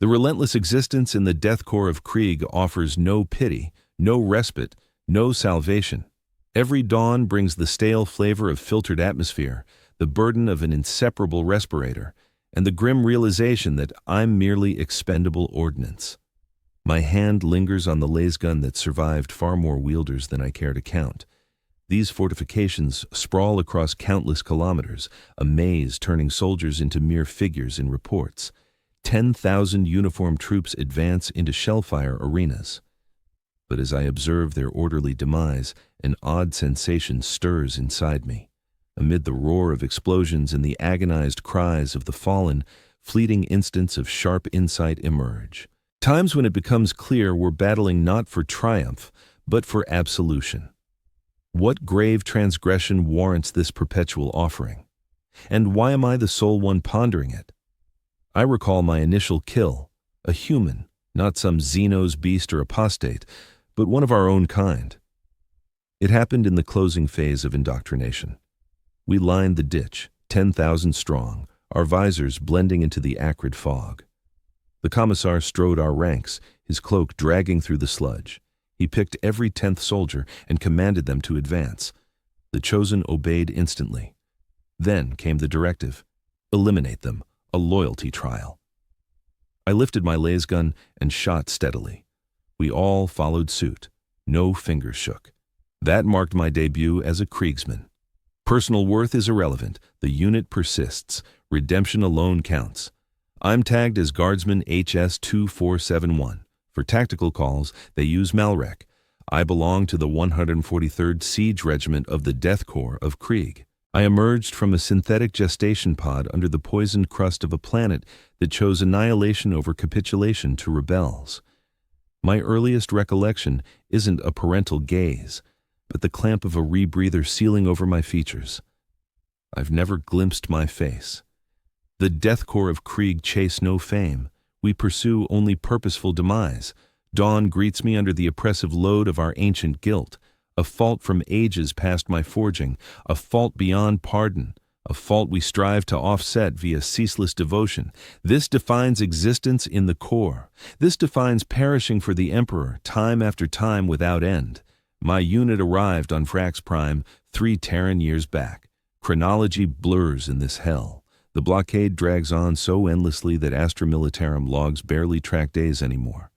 The relentless existence in the death core of Krieg offers no pity, no respite, no salvation. Every dawn brings the stale flavor of filtered atmosphere, the burden of an inseparable respirator, and the grim realization that I'm merely expendable ordnance. My hand lingers on the lasgun that survived far more wielders than I care to count. These fortifications sprawl across countless kilometers, a maze turning soldiers into mere figures in reports. 10,000 uniformed troops advance into shellfire arenas. But as I observe their orderly demise, an odd sensation stirs inside me. Amid the roar of explosions and the agonized cries of the fallen, fleeting instants of sharp insight emerge. Times when it becomes clear we're battling not for triumph, but for absolution. What grave transgression warrants this perpetual offering? And why am I the sole one pondering it? I recall my initial kill, a human, not some Xenos beast or apostate, but one of our own kind. It happened in the closing phase of indoctrination. We lined the ditch, 10,000 strong, our visors blending into the acrid fog. The commissar strode our ranks, his cloak dragging through the sludge. He picked every 10th soldier and commanded them to advance. The chosen obeyed instantly. Then came the directive: eliminate them, a loyalty trial. I lifted my lasgun and shot steadily. We all followed suit. No fingers shook. That marked my debut as a Kriegsman. Personal worth is irrelevant. The unit persists. Redemption alone counts. I'm tagged as Guardsman HS-2471. For tactical calls, they use Malrec. I belong to the 143rd Siege Regiment of the Death Corps of Krieg. I emerged from a synthetic gestation pod under the poisoned crust of a planet that chose annihilation over capitulation to rebels. My earliest recollection isn't a parental gaze, but the clamp of a rebreather sealing over my features. I've never glimpsed my face. The Death Corps of Krieg chase no fame. We pursue only purposeful demise. Dawn greets me under the oppressive load of our ancient guilt, a fault from ages past my forging, a fault beyond pardon, a fault we strive to offset via ceaseless devotion. This defines existence in the core. This defines perishing for the Emperor time after time without end. My unit arrived on Frax Prime 3 Terran years back. Chronology blurs in this hell. The blockade drags on so endlessly that Astra Militarum logs barely track days anymore.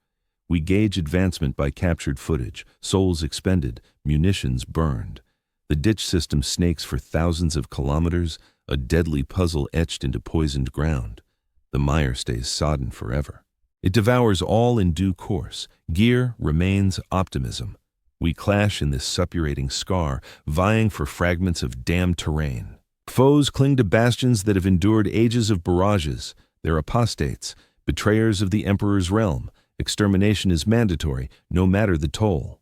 We gauge advancement by captured footage, souls expended, munitions burned. The ditch system snakes for thousands of kilometers, a deadly puzzle etched into poisoned ground. The mire stays sodden forever. It devours all in due course. Gear remains optimism. We clash in this suppurating scar, vying for fragments of damned terrain. Foes cling to bastions that have endured ages of barrages. They're apostates, betrayers of the Emperor's realm. Extermination is mandatory, no matter the toll.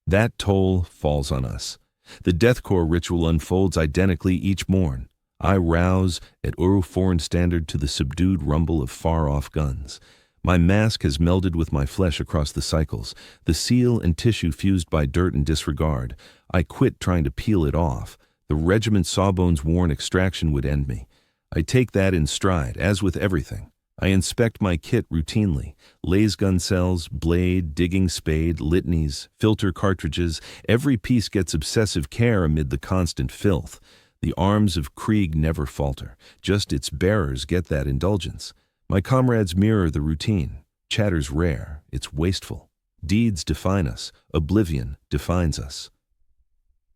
That toll falls on us. The Death Corps ritual unfolds identically each morn. I rouse at Uru foreign standard to the subdued rumble of far-off guns. My mask has melded with my flesh across the cycles, the seal and tissue fused by dirt and disregard. I quit trying to peel it off. The regiment Sawbones' worn extraction would end me. I take that in stride, as with everything. I inspect my kit routinely. Lasgun cells, blade, digging spade, litanies, filter cartridges. Every piece gets obsessive care amid the constant filth. The arms of Krieg never falter. Just its bearers get that indulgence. My comrades mirror the routine. Chatter's rare. It's wasteful. Deeds define us. Oblivion defines us.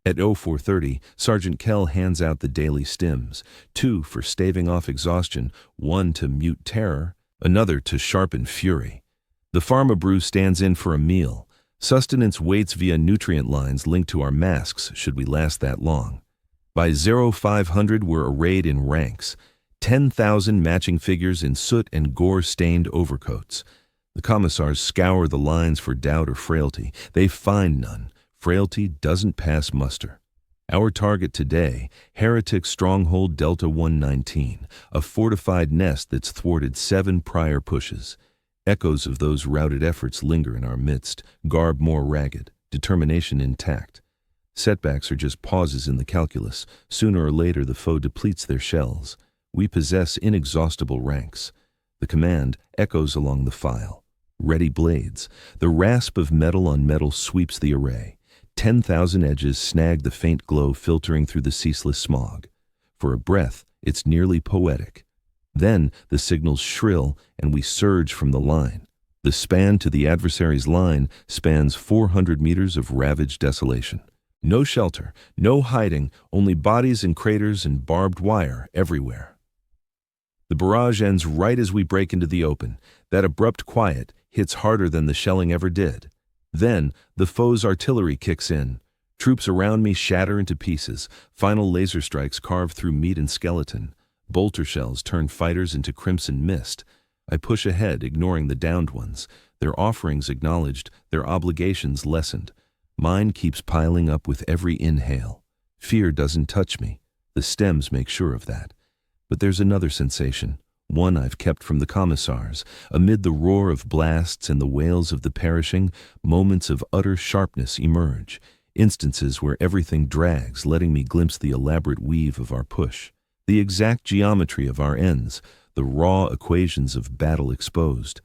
At 0430, Sergeant Kell hands out the daily stims, 2 for staving off exhaustion, 1 to mute terror, another to sharpen fury. The pharma brew stands in for a meal. Sustenance waits via nutrient lines linked to our masks should we last that long. By 0500, we're arrayed in ranks, 10,000 matching figures in soot and gore-stained overcoats. The commissars scour the lines for doubt or frailty. They find none. Frailty doesn't pass muster. Our target today, Heretic Stronghold Delta 119, a fortified nest that's thwarted 7 prior pushes. Echoes of those routed efforts linger in our midst, garb more ragged, determination intact. Setbacks are just pauses in the calculus. Sooner or later the foe depletes their shells. We possess inexhaustible ranks. The command echoes along the file. Ready blades. The rasp of metal on metal sweeps the array. 10,000 edges snag the faint glow filtering through the ceaseless smog. For a breath, it's nearly poetic. Then the signals shrill and we surge from the line. The span to the adversary's line spans 400 meters of ravaged desolation. No shelter, no hiding, only bodies and craters and barbed wire everywhere. The barrage ends right as we break into the open. That abrupt quiet hits harder than the shelling ever did. Then, the foe's artillery kicks in. Troops around me shatter into pieces. Final laser strikes carve through meat and skeleton. Bolter shells turn fighters into crimson mist. I push ahead, ignoring the downed ones. Their offerings acknowledged, their obligations lessened. Mine keeps piling up with every inhale. Fear doesn't touch me. The stems make sure of that. But there's another sensation, one I've kept from the commissars. Amid the roar of blasts and the wails of the perishing, moments of utter sharpness emerge. Instances where everything drags, letting me glimpse the elaborate weave of our push. The exact geometry of our ends, the raw equations of battle exposed.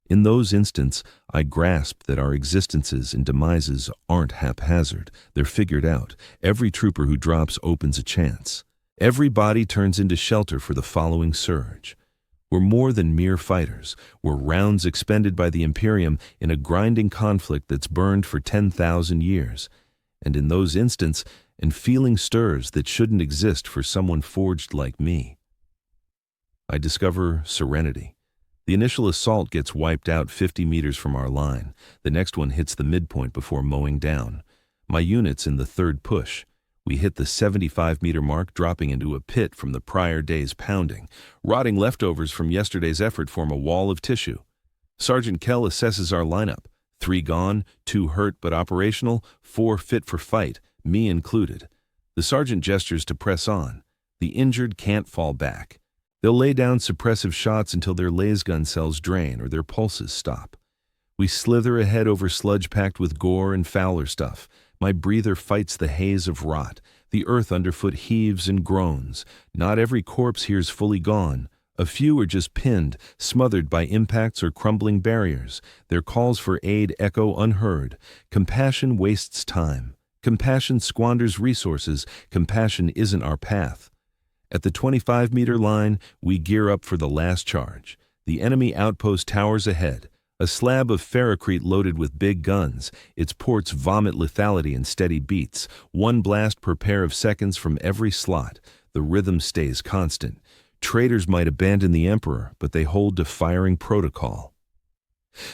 In those instants, I grasp that our existences and demises aren't haphazard. They're figured out. Every trooper who drops opens a chance. Every body turns into shelter for the following surge. We're more than mere fighters. We're rounds expended by the Imperium in a grinding conflict that's burned for 10,000 years. And in those instants, a feeling stirs that shouldn't exist for someone forged like me. I discover serenity. The initial assault gets wiped out 50 meters from our line. The next one hits the midpoint before mowing down. My unit's in the third push. We hit the 75-meter mark, dropping into a pit from the prior day's pounding. Rotting leftovers from yesterday's effort form a wall of tissue. Sergeant Kell assesses our lineup. 3 gone, 2 hurt but operational, 4 fit for fight, me included. The sergeant gestures to press on. The injured can't fall back. They'll lay down suppressive shots until their lasgun cells drain or their pulses stop. We slither ahead over sludge packed with gore and fouler stuff. My breather fights the haze of rot. The earth underfoot heaves and groans. Not every corpse here's fully gone. A few are just pinned, smothered by impacts or crumbling barriers. Their calls for aid echo unheard. Compassion wastes time. Compassion squanders resources. Compassion isn't our path. At the 25-meter line, we gear up for the last charge. The enemy outpost towers ahead. A slab of ferrocrete loaded with big guns. Its ports vomit lethality in steady beats. 1 blast per pair of seconds from every slot. The rhythm stays constant. Traitors might abandon the Emperor, but they hold to firing protocol.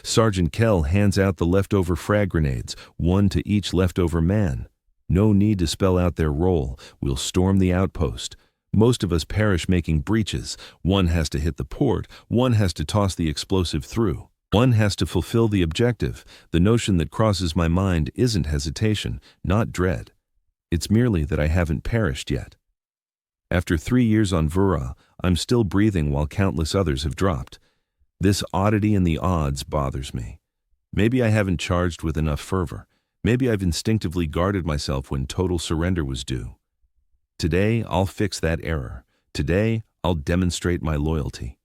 Sergeant Kell hands out the leftover frag grenades, 1 to each leftover man. No need to spell out their role. We'll storm the outpost. Most of us perish making breaches. 1 has to hit the port. 1 has to toss the explosive through. 1 has to fulfill the objective. The notion that crosses my mind isn't hesitation, not dread. It's merely that I haven't perished yet. After 3 years on Vura, I'm still breathing while countless others have dropped. This oddity in the odds bothers me. Maybe I haven't charged with enough fervor. Maybe I've instinctively guarded myself when total surrender was due. Today, I'll fix that error. Today, I'll demonstrate my loyalty.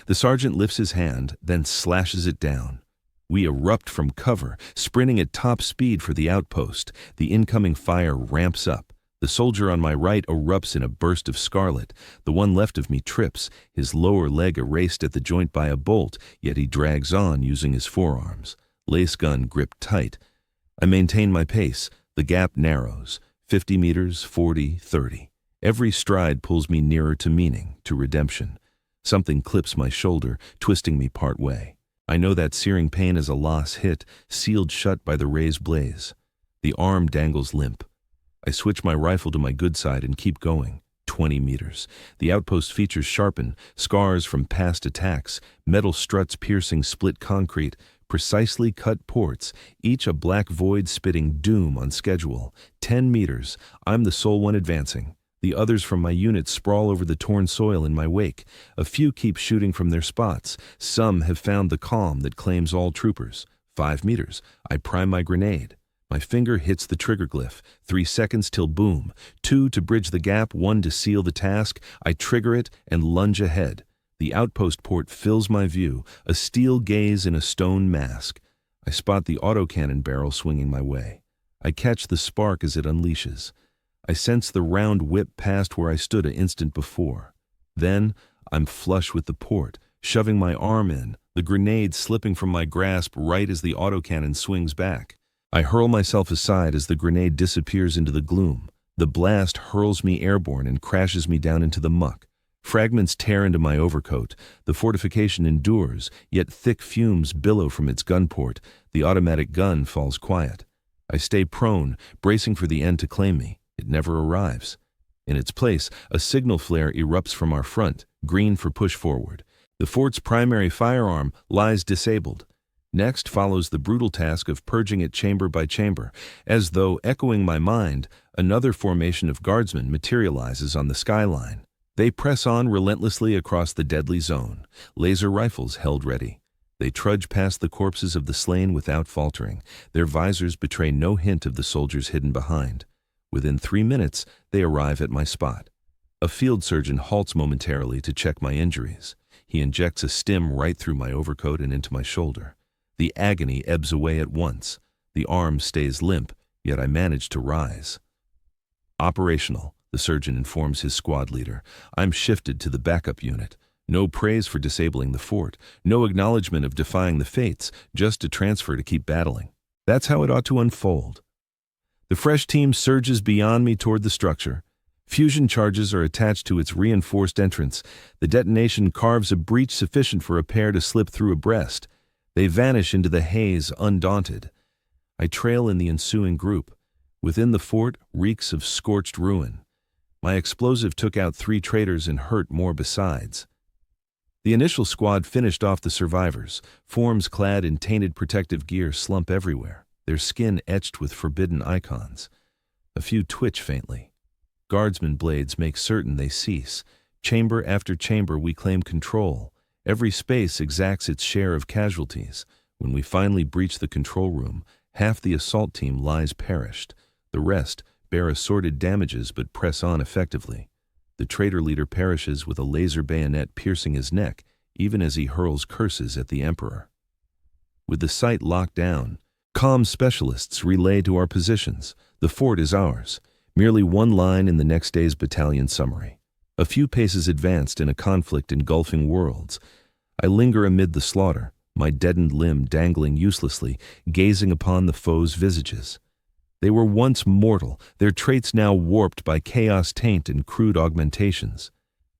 The sergeant lifts his hand, then slashes it down. We erupt from cover, sprinting at top speed for the outpost. The incoming fire ramps up. The soldier on my right erupts in a burst of scarlet. The one left of me trips, his lower leg erased at the joint by a bolt, yet he drags on using his forearms. Lace gun gripped tight. I maintain my pace. The gap narrows. 50 meters, 40, 30. Every stride pulls me nearer to meaning, to redemption. Something clips my shoulder, twisting me part way. I know that searing pain is a loss hit, sealed shut by the raised blaze. The arm dangles limp. I switch my rifle to my good side and keep going. 20 meters. The outpost features sharpen, scars from past attacks, metal struts piercing split concrete, precisely cut ports, each a black void spitting doom on schedule. 10 meters. I'm the sole one advancing. The others from my unit sprawl over the torn soil in my wake. A few keep shooting from their spots. Some have found the calm that claims all troopers. 5 meters. I prime my grenade. My finger hits the trigger glyph. 3 seconds till boom. 2 to bridge the gap, 1 to seal the task. I trigger it and lunge ahead. The outpost port fills my view, a steel gaze in a stone mask. I spot the autocannon barrel swinging my way. I catch the spark as it unleashes. I sense the round whip past where I stood an instant before. Then, I'm flush with the port, shoving my arm in, the grenade slipping from my grasp right as the autocannon swings back. I hurl myself aside as the grenade disappears into the gloom. The blast hurls me airborne and crashes me down into the muck. Fragments tear into my overcoat. The fortification endures, yet thick fumes billow from its gun port. The automatic gun falls quiet. I stay prone, bracing for the end to claim me. It never arrives. In its place, a signal flare erupts from our front, green for push forward. The fort's primary firearm lies disabled. Next follows the brutal task of purging it chamber by chamber. As though echoing my mind, another formation of guardsmen materializes on the skyline. They press on relentlessly across the deadly zone, laser rifles held ready. They trudge past the corpses of the slain without faltering. Their visors betray no hint of the soldiers hidden behind. Within 3 minutes, they arrive at my spot. A field surgeon halts momentarily to check my injuries. He injects a stim right through my overcoat and into my shoulder. The agony ebbs away at once. The arm stays limp, yet I manage to rise. Operational, the surgeon informs his squad leader. I'm shifted to the backup unit. No praise for disabling the fort, no acknowledgement of defying the fates, just a transfer to keep battling. That's how it ought to unfold. The fresh team surges beyond me toward the structure. Fusion charges are attached to its reinforced entrance. The detonation carves a breach sufficient for a pair to slip through abreast. They vanish into the haze undaunted. I trail in the ensuing group. Within the fort, reeks of scorched ruin. My explosive took out 3 traitors and hurt more besides. The initial squad finished off the survivors. Forms clad in tainted protective gear slump everywhere, their skin etched with forbidden icons. A few twitch faintly. Guardsmen blades make certain they cease. Chamber after chamber we claim control. Every space exacts its share of casualties. When we finally breach the control room, half the assault team lies perished. The rest bear assorted damages but press on effectively. The traitor leader perishes with a laser bayonet piercing his neck, even as he hurls curses at the Emperor. With the site locked down, comm specialists relay to our positions. The fort is ours. Merely one line in the next day's battalion summary. A few paces advanced in a conflict engulfing worlds. I linger amid the slaughter, my deadened limb dangling uselessly, gazing upon the foes' visages. They were once mortal, their traits now warped by chaos taint and crude augmentations.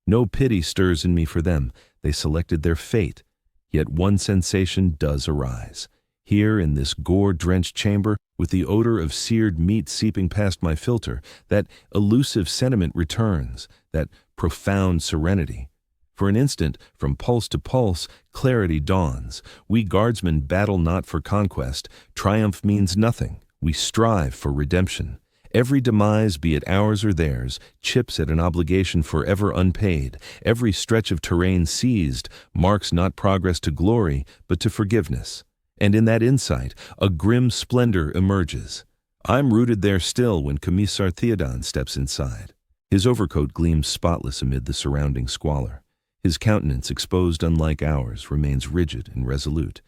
No pity stirs in me for them, they selected their fate. Yet one sensation does arise. Here in this gore-drenched chamber, with the odor of seared meat seeping past my filter, that elusive sentiment returns, that profound serenity. For an instant, from pulse to pulse, clarity dawns. We guardsmen battle not for conquest. Triumph means nothing. We strive for redemption. Every demise, be it ours or theirs, chips at an obligation forever unpaid. Every stretch of terrain seized marks not progress to glory, but to forgiveness. And in that insight, a grim splendor emerges. I'm rooted there still when Commissar Theodan steps inside. His overcoat gleams spotless amid the surrounding squalor. His countenance, exposed unlike ours, remains rigid and resolute.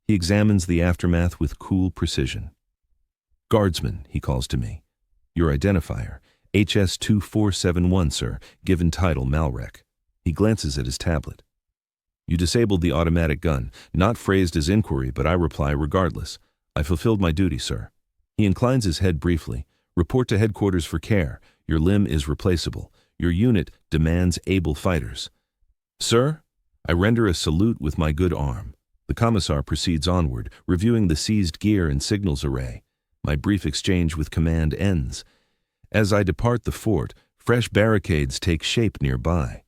He examines the aftermath with cool precision. "Guardsman," he calls to me. "Your identifier, HS-2471, sir, given title Malrec." He glances at his tablet. "You disabled the automatic gun, not phrased as inquiry, but I reply regardless. I fulfilled my duty, sir." He inclines his head briefly. "Report to headquarters for care. Your limb is replaceable. Your unit demands able fighters." "Sir?" I render a salute with my good arm. The commissar proceeds onward, reviewing the seized gear and signals array. My brief exchange with command ends. As I depart the fort, fresh barricades take shape nearby.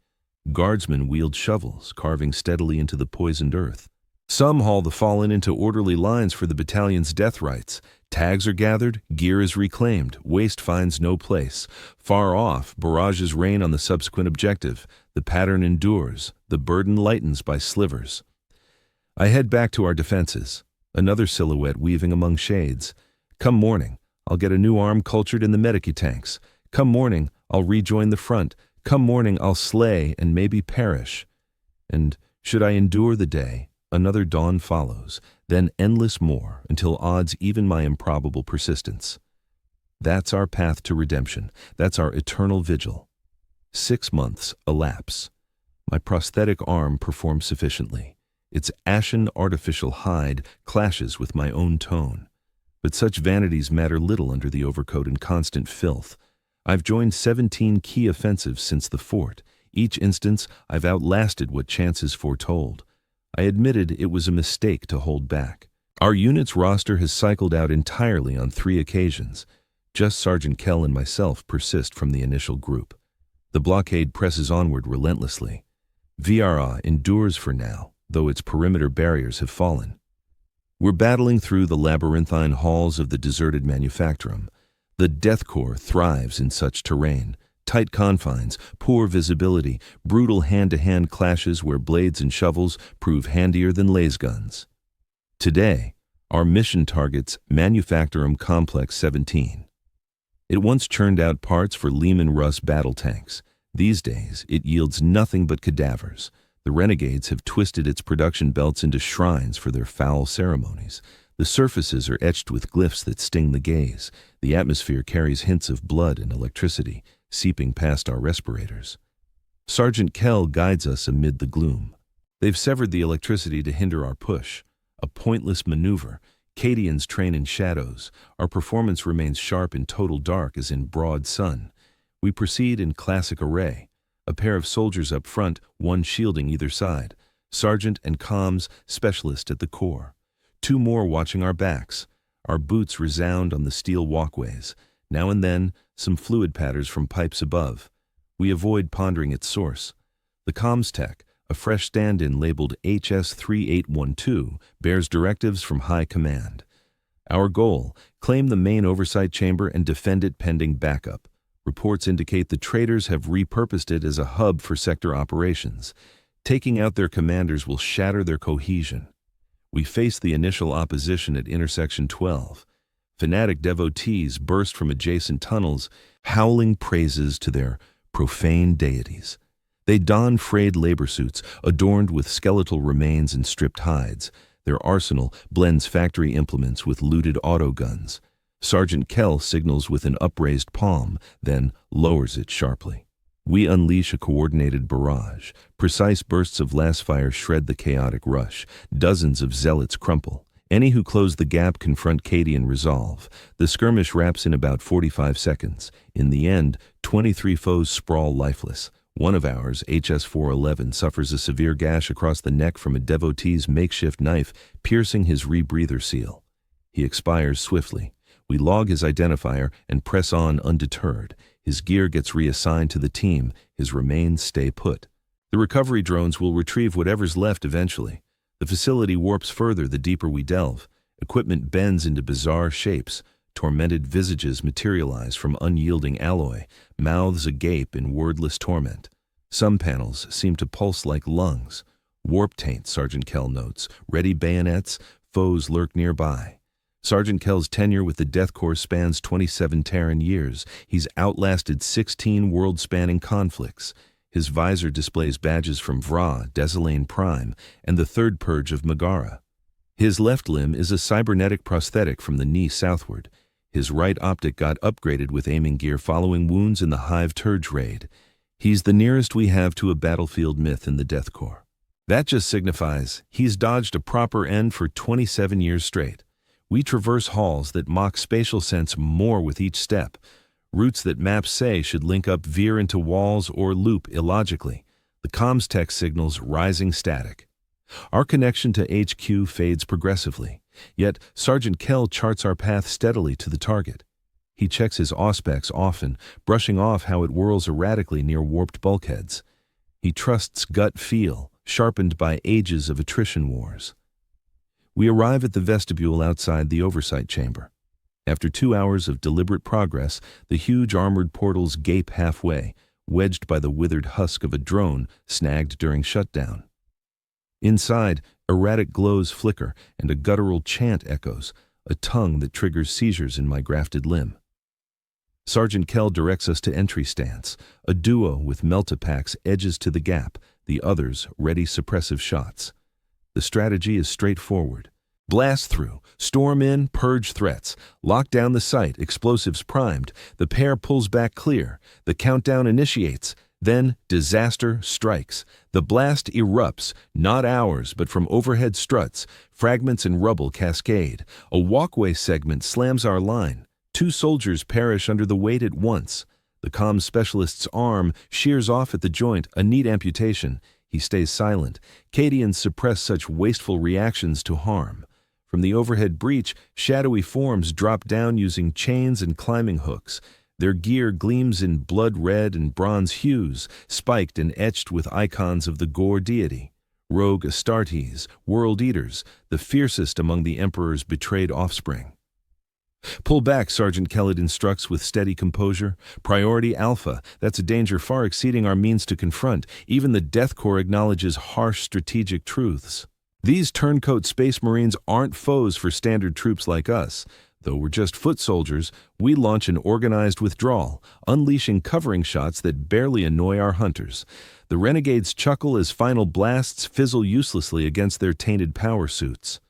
Guardsmen wield shovels, carving steadily into the poisoned earth. Some haul the fallen into orderly lines for the battalion's death rites. Tags are gathered, gear is reclaimed, waste finds no place. Far off, barrages rain on the subsequent objective. The pattern endures, the burden lightens by slivers. I head back to our defenses, another silhouette weaving among shades. Come morning, I'll get a new arm cultured in the medici tanks. Come morning, I'll rejoin the front. Come morning, I'll slay and maybe perish. And should I endure the day, another dawn follows, then endless more, until odds even my improbable persistence. That's our path to redemption. That's our eternal vigil. 6 months elapse. My prosthetic arm performs sufficiently. Its ashen artificial hide clashes with my own tone. But such vanities matter little under the overcoat and constant filth. I've joined 17 key offensives since the fort. Each instance, I've outlasted what chances foretold. I admitted it was a mistake to hold back. Our unit's roster has cycled out entirely on 3 occasions. Just Sergeant Kell and myself persist from the initial group. The blockade presses onward relentlessly. VRA endures for now, though its perimeter barriers have fallen. We're battling through the labyrinthine halls of the deserted manufactorum. The Death Corps thrives in such terrain. Tight confines, poor visibility, brutal hand-to-hand clashes where blades and shovels prove handier than laser guns. Today, our mission targets Manufactorum Complex 17. It once churned out parts for Lehman Russ battle tanks. These days, it yields nothing but cadavers. The renegades have twisted its production belts into shrines for their foul ceremonies. The surfaces are etched with glyphs that sting the gaze. The atmosphere carries hints of blood and electricity, seeping past our respirators. Sergeant Kell guides us amid the gloom. They've severed the electricity to hinder our push. A pointless maneuver. Cadians train in shadows. Our performance remains sharp in total dark as in broad sun. We proceed in classic array. A pair of soldiers up front, one shielding either side. Sergeant and comms specialist at the core. 2 more watching our backs. Our boots resound on the steel walkways. Now and then, some fluid patters from pipes above. We avoid pondering its source. The comms tech, a fresh stand-in labeled HS3812, bears directives from high command. Our goal, claim the main oversight chamber and defend it pending backup. Reports indicate the traitors have repurposed it as a hub for sector operations. Taking out their commanders will shatter their cohesion. We face the initial opposition at intersection 12. Fanatic devotees burst from adjacent tunnels, howling praises to their profane deities. They don frayed labor suits, adorned with skeletal remains and stripped hides. Their arsenal blends factory implements with looted autoguns. Sergeant Kell signals with an upraised palm, then lowers it sharply. We unleash a coordinated barrage. Precise bursts of lasfire shred the chaotic rush. Dozens of zealots crumple. Any who close the gap confront Cadian resolve. The skirmish wraps in about 45 seconds. In the end, 23 foes sprawl lifeless. One of ours, HS411, suffers a severe gash across the neck from a devotee's makeshift knife, piercing his rebreather seal. He expires swiftly. We log his identifier and press on undeterred. His gear gets reassigned to the team. His remains stay put. The recovery drones will retrieve whatever's left eventually. The facility warps further the deeper we delve. Equipment bends into bizarre shapes. Tormented visages materialize from unyielding alloy, mouths agape in wordless torment. Some panels seem to pulse like lungs. Warp taint, Sergeant Kell notes. Ready bayonets, foes lurk nearby. Sergeant Kell's tenure with the Death Corps spans 27 Terran years. He's outlasted 16 world-spanning conflicts. His visor displays badges from Vra, Desolane Prime, and the Third Purge of Megara. His left limb is a cybernetic prosthetic from the knee southward. His right optic got upgraded with aiming gear following wounds in the Hive Turge raid. He's the nearest we have to a battlefield myth in the Death Corps. That just signifies he's dodged a proper end for 27 years straight. We traverse halls that mock spatial sense more with each step. Routes that maps say should link up veer into walls or loop illogically. The comms tech signals rising static. Our connection to HQ fades progressively, yet Sergeant Kell charts our path steadily to the target. He checks his auspex often, brushing off how it whirls erratically near warped bulkheads. He trusts gut feel, sharpened by ages of attrition wars. We arrive at the vestibule outside the oversight chamber. After 2 hours of deliberate progress, the huge armored portals gape halfway, wedged by the withered husk of a drone snagged during shutdown. Inside, erratic glows flicker and a guttural chant echoes, a tongue that triggers seizures in my grafted limb. Sergeant Kell directs us to entry stance. A duo with meltapacks edges to the gap. the others ready suppressive shots. The strategy is straightforward. Blast through, storm in, purge threats, lock down the site, explosives primed, the pair pulls back clear, the countdown initiates, then disaster strikes. The blast erupts, not ours, but from overhead struts, fragments and rubble cascade. A walkway segment slams our line. 2 soldiers perish under the weight at once. The comms specialist's arm shears off at the joint, a neat amputation. He stays silent. Cadians suppress such wasteful reactions to harm. From the overhead breach, shadowy forms drop down using chains and climbing hooks. Their gear gleams in blood red and bronze hues, spiked and etched with icons of the gore deity. Rogue Astartes, world eaters, the fiercest among the Emperor's betrayed offspring. Pull back, Sergeant Kellett instructs with steady composure. Priority Alpha, that's a danger far exceeding our means to confront. Even the Death Corps acknowledges harsh strategic truths. These turncoat Space Marines aren't foes for standard troops like us. Though we're just foot soldiers, we launch an organized withdrawal, unleashing covering shots that barely annoy our hunters. The renegades chuckle as final blasts fizzle uselessly against their tainted power suits.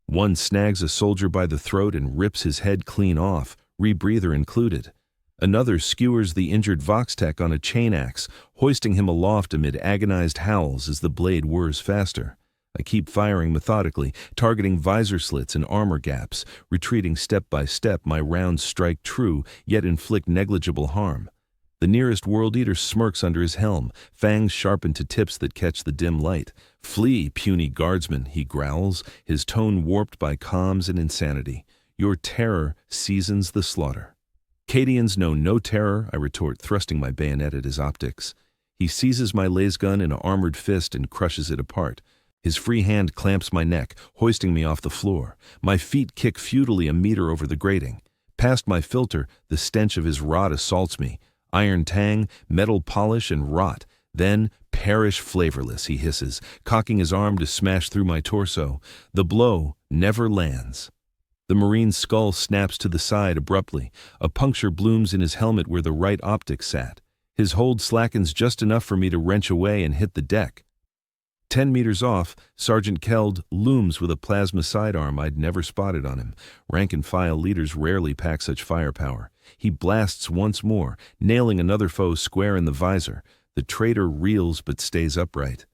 One snags a soldier by the throat and rips his head clean off, rebreather included. Another skewers the injured Vox-Tech on a chain axe, hoisting him aloft amid agonized howls as the blade whirs faster. I keep firing methodically, targeting visor slits and armor gaps, retreating step by step. My rounds strike true, yet inflict negligible harm. The nearest World Eater smirks under his helm, fangs sharpened to tips that catch the dim light. "Flee, puny guardsman," he growls, his tone warped by comms and insanity. "Your terror seasons the slaughter." "Cadians know no terror," I retort, thrusting my bayonet at his optics. He seizes my lasgun in an armored fist and crushes it apart. His free hand clamps my neck, hoisting me off the floor. My feet kick futilely a meter over the grating. Past my filter, the stench of his rod assaults me. Iron tang, metal polish, and rot. Then, perish flavorless, he hisses, cocking his arm to smash through my torso. The blow never lands. The Marine's skull snaps to the side abruptly. A puncture blooms in his helmet where the right optic sat. His hold slackens just enough for me to wrench away and hit the deck. 10 meters off, Sergeant Keld looms with a plasma sidearm I'd never spotted on him. Rank-and-file leaders rarely pack such firepower. He blasts once more, nailing another foe square in the visor. The traitor reels but stays upright.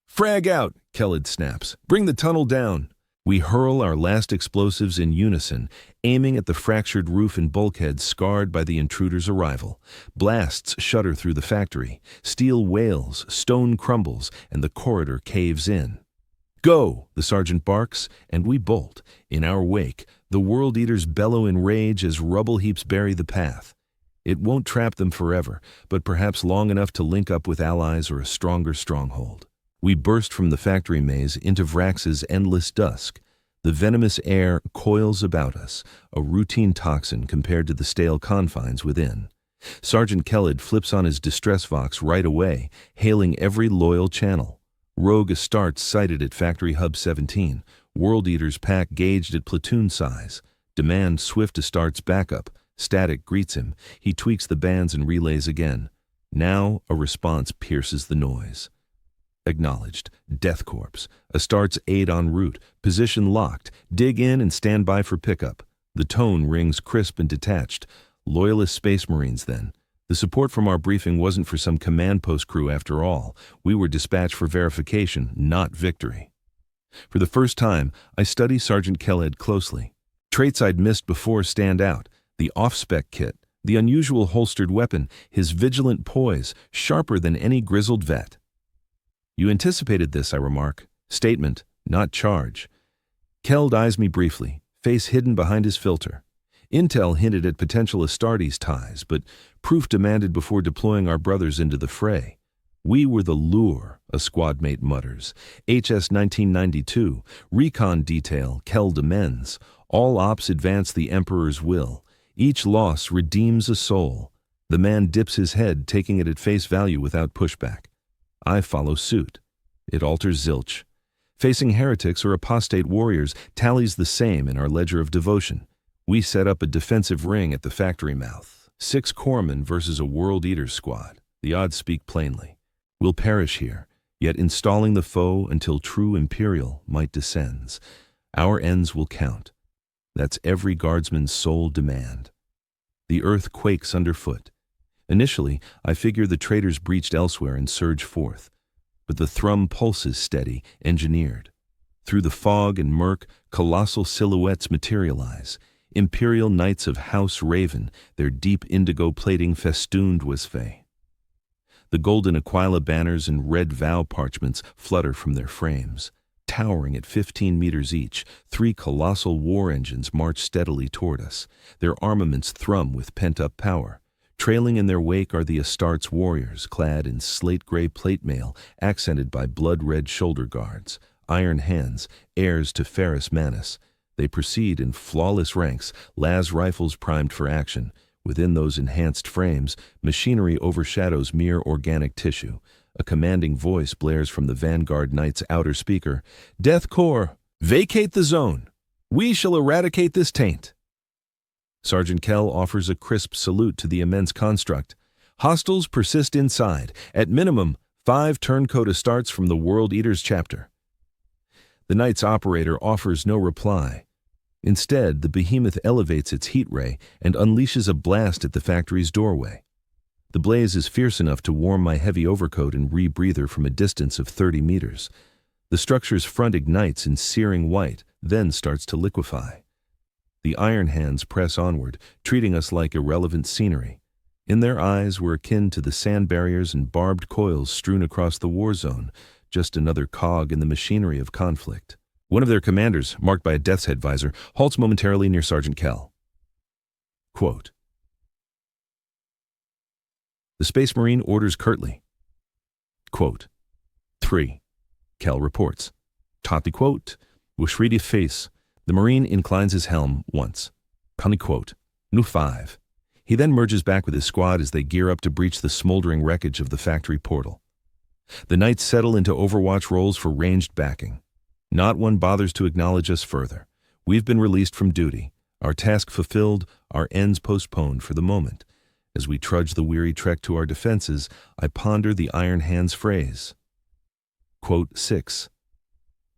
"Frag out!" Keld snaps. "Bring the tunnel down!" We hurl our last explosives in unison, aiming at the fractured roof and bulkhead scarred by the intruder's arrival. Blasts shudder through the factory. Steel wails, stone crumbles, and the corridor caves in. "Go!" the sergeant barks, and we bolt. In our wake, the World Eaters bellow in rage as rubble heaps bury the path. It won't trap them forever, but perhaps long enough to link up with allies or a stronger stronghold. We burst from the factory maze into Vrax's endless dusk. The venomous air coils about us, a routine toxin compared to the stale confines within. Sergeant Kellett flips on his distress vox right away, hailing every loyal channel. Rogue Astartes sighted at Factory Hub 17. World Eaters pack gauged at platoon size. Demand swift Astartes backup. Static greets him. He tweaks the bands and relays again. Now a response pierces the noise. Acknowledged. Death Corps. Astartes aid en route. Position locked. Dig in and stand by for pickup. The tone rings crisp and detached. Loyalist Space Marines, then. The support from our briefing wasn't for some command post crew after all. We were dispatched for verification, not victory. For the first time, I study Sergeant Kellett closely. Traits I'd missed before stand out. The off-spec kit, the unusual holstered weapon, his vigilant poise, sharper than any grizzled vet. "You anticipated this," I remark. Statement, not charge. Keld eyes me briefly, face hidden behind his filter. Intel hinted at potential Astartes ties, but proof demanded before deploying our brothers into the fray. "We were the lure," a squad mate mutters. HS 1992, recon detail, Keld amends. All ops advance the Emperor's will. Each loss redeems a soul. The man dips his head, taking it at face value without pushback. I follow suit. It alters zilch. Facing heretics or apostate warriors tallies the same in our ledger of devotion. We set up a defensive ring at the factory mouth. 6 corpsmen versus a World Eater squad. The odds speak plainly. We'll perish here. yet installing the foe until true Imperial might descends. Our ends will count. That's every guardsman's sole demand. The earth quakes underfoot. Initially, I figure the traitors breached elsewhere and surge forth. But the thrum pulses steady, engineered. Through the fog and murk, colossal silhouettes materialize. Imperial knights of House Raven, their deep indigo plating festooned with fey. The golden Aquila banners and red vow parchments flutter from their frames. Towering at 15 meters each, 3 colossal war engines march steadily toward us. Their armaments thrum with pent-up power. Trailing in their wake are the Astartes warriors, clad in slate-gray plate mail, accented by blood-red shoulder guards. Iron hands, heirs to Ferrus Manus. They proceed in flawless ranks, las rifles primed for action. Within those enhanced frames, machinery overshadows mere organic tissue. A commanding voice blares from the Vanguard Knight's outer speaker. "Death Corps, vacate the zone. We shall eradicate this taint." Sergeant Kell offers a crisp salute to the immense construct. Hostiles persist inside. At minimum, 5 turncoat Astartes from the World Eaters chapter. The Knight's operator offers no reply. Instead, the behemoth elevates its heat ray and unleashes a blast at the factory's doorway. The blaze is fierce enough to warm my heavy overcoat and rebreather from a distance of 30 meters. The structure's front ignites in searing white, then starts to liquefy. The iron hands press onward, treating us like irrelevant scenery. In their eyes, we're akin to the sand barriers and barbed coils strewn across the war zone, just another cog in the machinery of conflict. One of their commanders, marked by a death's head visor, halts momentarily near Sergeant Kell. Quote, the Space Marine orders curtly. Quote, 3. Kell reports. Tati quote, Wushridi face. The Marine inclines his helm once. Connie quote, Nu 5. He then merges back with his squad as they gear up to breach the smoldering wreckage of the factory portal. The Knights settle into Overwatch roles for ranged backing. Not one bothers to acknowledge us further. We've been released from duty, our task fulfilled, our ends postponed for the moment. As we trudge the weary trek to our defenses, I ponder the Iron Hand's phrase. Quote 6.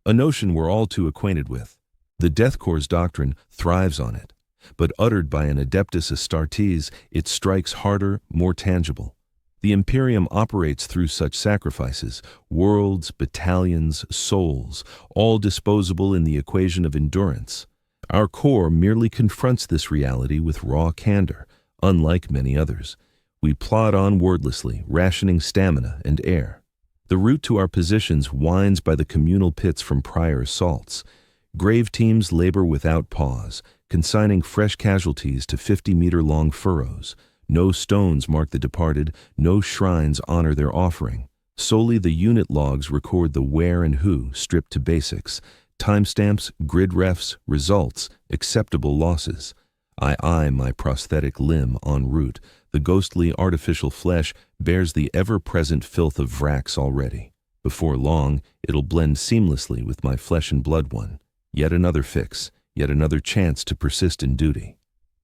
A notion we're all too acquainted with. The Death Corps' doctrine thrives on it, but uttered by an Adeptus Astartes, it strikes harder, more tangible. The Imperium operates through such sacrifices, worlds, battalions, souls, all disposable in the equation of endurance. Our Corps merely confronts this reality with raw candor, unlike many others. We plod on wordlessly, rationing stamina and air. The route to our positions winds by the communal pits from prior assaults. Grave teams labor without pause, consigning fresh casualties to 50-meter-long furrows. No stones mark the departed, no shrines honor their offering. Solely the unit logs record the where and who, stripped to basics. Timestamps, grid refs, results, acceptable losses. I eye my prosthetic limb en route. The ghostly artificial flesh bears the ever-present filth of Vrax already. Before long, it'll blend seamlessly with my flesh and blood one. Yet another fix, yet another chance to persist in duty.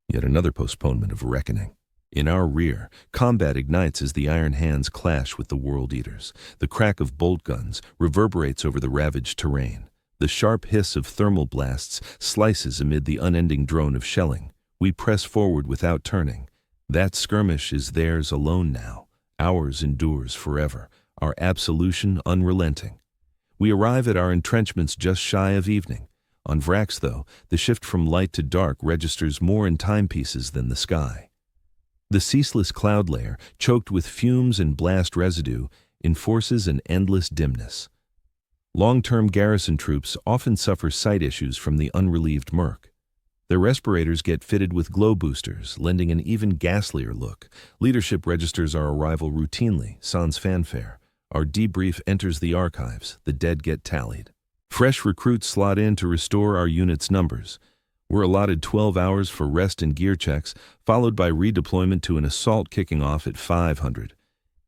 Yet another postponement of reckoning. In our rear, combat ignites as the Iron Hands clash with the World Eaters. The crack of bolt guns reverberates over the ravaged terrain. The sharp hiss of thermal blasts slices amid the unending drone of shelling. We press forward without turning. That skirmish is theirs alone now. Ours endures forever, our absolution unrelenting. We arrive at our entrenchments just shy of evening. On Vrax, though, the shift from light to dark registers more in timepieces than the sky. The ceaseless cloud layer, choked with fumes and blast residue, enforces an endless dimness. Long-term garrison troops often suffer sight issues from the unrelieved murk. Their respirators get fitted with glow boosters, lending an even ghastlier look. Leadership registers our arrival routinely, sans fanfare. Our debrief enters the archives, the dead get tallied. Fresh recruits slot in to restore our unit's numbers. We're allotted 12 hours for rest and gear checks, followed by redeployment to an assault kicking off at 500.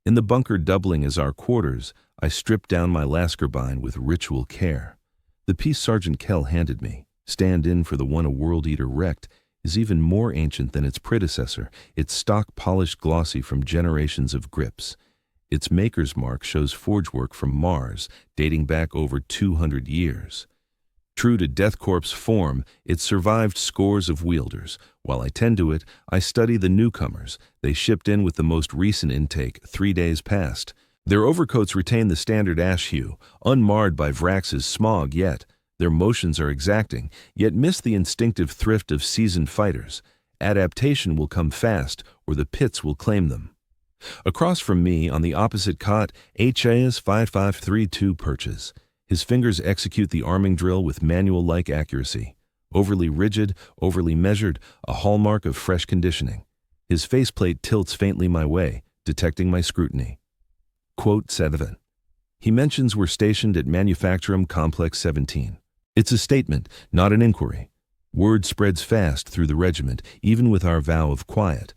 In the bunker doubling as our quarters, I stripped down my Laskerbine with ritual care. The piece Sergeant Kell handed me, stand-in for the one a World Eater wrecked, is even more ancient than its predecessor, its stock polished glossy from generations of grips. Its maker's mark shows forgework from Mars, dating back over 200 years. True to Death Korps form, it survived scores of wielders. While I tend to it, I study the newcomers. They shipped in with the most recent intake, 3 days past. Their overcoats retain the standard ash hue, unmarred by Vrax's smog yet. Their motions are exacting, yet miss the instinctive thrift of seasoned fighters. Adaptation will come fast, or the pits will claim them. Across from me, on the opposite cot, HAS 5532 perches. His fingers execute the arming drill with manual-like accuracy. Overly rigid, overly measured, a hallmark of fresh conditioning. His faceplate tilts faintly my way, detecting my scrutiny. Quote 7. He mentions we're stationed at Manufacturum Complex 17. It's a statement, not an inquiry. Word spreads fast through the regiment, even with our vow of quiet.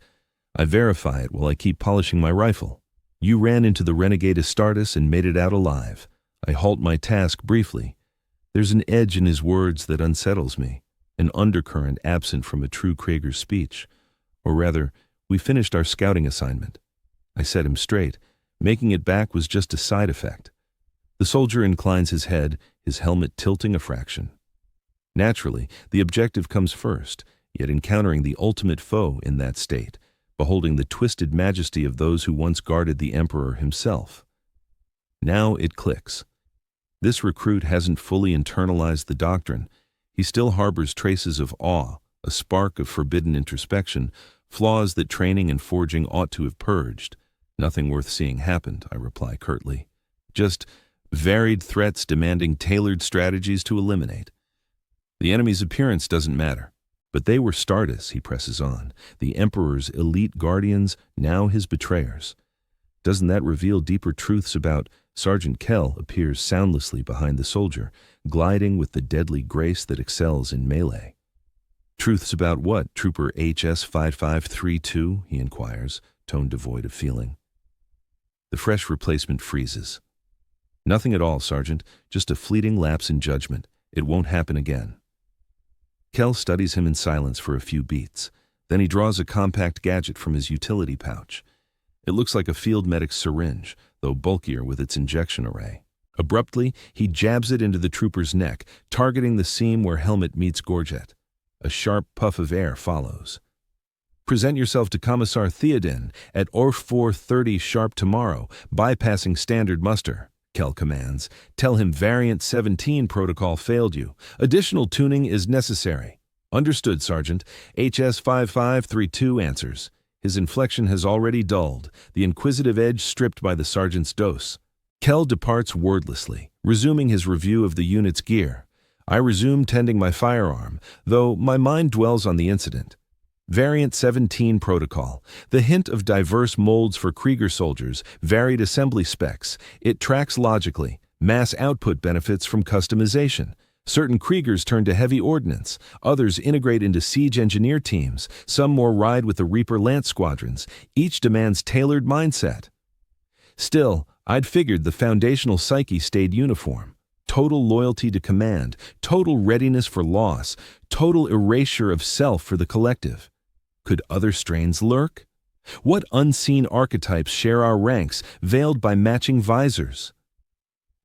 I verify it while I keep polishing my rifle. You ran into the renegade Astartes and made it out alive. I halt my task briefly. There's an edge in his words that unsettles me, an undercurrent absent from a true Krieger's speech. Or rather, we finished our scouting assignment. I set him straight. Making it back was just a side effect. The soldier inclines his head, his helmet tilting a fraction. Naturally, the objective comes first, yet encountering the ultimate foe in that state, beholding the twisted majesty of those who once guarded the Emperor himself. Now it clicks. This recruit hasn't fully internalized the doctrine. He still harbors traces of awe, a spark of forbidden introspection, flaws that training and forging ought to have purged. Nothing worth seeing happened, I reply curtly. Just varied threats demanding tailored strategies to eliminate. The enemy's appearance doesn't matter. But they were Stardust, he presses on, the Emperor's elite guardians, now his betrayers. Doesn't that reveal deeper truths about Sergeant Kell appears soundlessly behind the soldier, gliding with the deadly grace that excels in melee. Truths about what, Trooper HS 5532, he inquires, tone devoid of feeling. The fresh replacement freezes. Nothing at all, Sergeant, just a fleeting lapse in judgment. It won't happen again. Kell studies him in silence for a few beats. Then he draws a compact gadget from his utility pouch. It looks like a field medic's syringe, though bulkier with its injection array. Abruptly, he jabs it into the trooper's neck, targeting the seam where helmet meets gorget. A sharp puff of air follows. Present yourself to Commissar Theoden at OR 4:30 sharp tomorrow, bypassing standard muster, Kell commands. Tell him Variant 17 protocol failed you. Additional tuning is necessary. Understood, Sergeant. HS 5532 answers. His inflection has already dulled, the inquisitive edge stripped by the sergeant's dose. Kell departs wordlessly, resuming his review of the unit's gear. I resume tending my firearm, though my mind dwells on the incident. Variant 17 protocol, the hint of diverse molds for Krieger soldiers, varied assembly specs. It tracks logically, mass output benefits from customization. Certain Kriegers turn to heavy ordnance, others integrate into siege engineer teams, some more ride with the Reaper Lance squadrons. Each demands tailored mindset. Still, I'd figured the foundational psyche stayed uniform. Total loyalty to command, total readiness for loss, total erasure of self for the collective. Could other strains lurk? What unseen archetypes share our ranks, veiled by matching visors?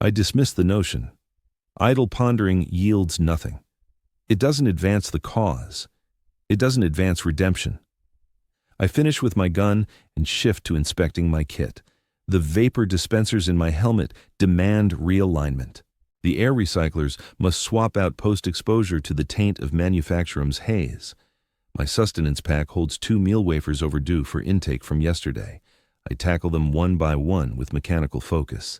I dismiss the notion. Idle pondering yields nothing. It doesn't advance the cause. It doesn't advance redemption. I finish with my gun and shift to inspecting my kit. The vapor dispensers in my helmet demand realignment. The air recyclers must swap out post-exposure to the taint of Manufacturum's haze. My sustenance pack holds 2 meal wafers overdue for intake from yesterday. I tackle them one by one with mechanical focus.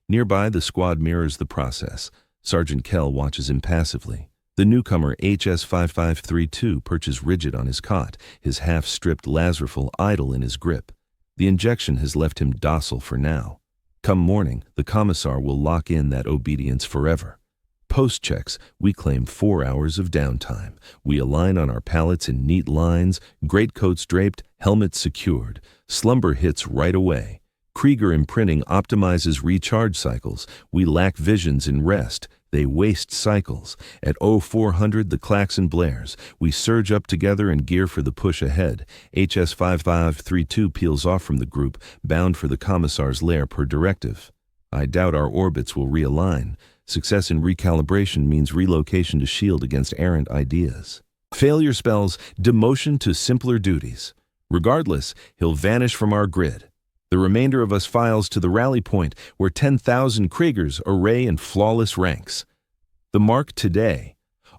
Nearby, the squad mirrors the process. Sergeant Kell watches impassively. The newcomer HS 5532 perches rigid on his cot, his half-stripped Lazarful idle in his grip. The injection has left him docile for now. Come morning, the commissar will lock in that obedience forever. Post-checks, we claim 4 hours of downtime. We align on our pallets in neat lines, greatcoats draped, helmets secured. Slumber hits right away. Krieger imprinting optimizes recharge cycles. We lack visions in rest. They waste cycles. At 0400, the klaxon blares. We surge up together and gear for the push ahead. HS-5532 peels off from the group, bound for the Commissar's lair per directive. I doubt our orbits will realign. Success in recalibration means relocation to shield against errant ideas. Failure spells demotion to simpler duties. Regardless, he'll vanish from our grid. The remainder of us files to the rally point where 10,000 Kriegers array in flawless ranks. The mark today: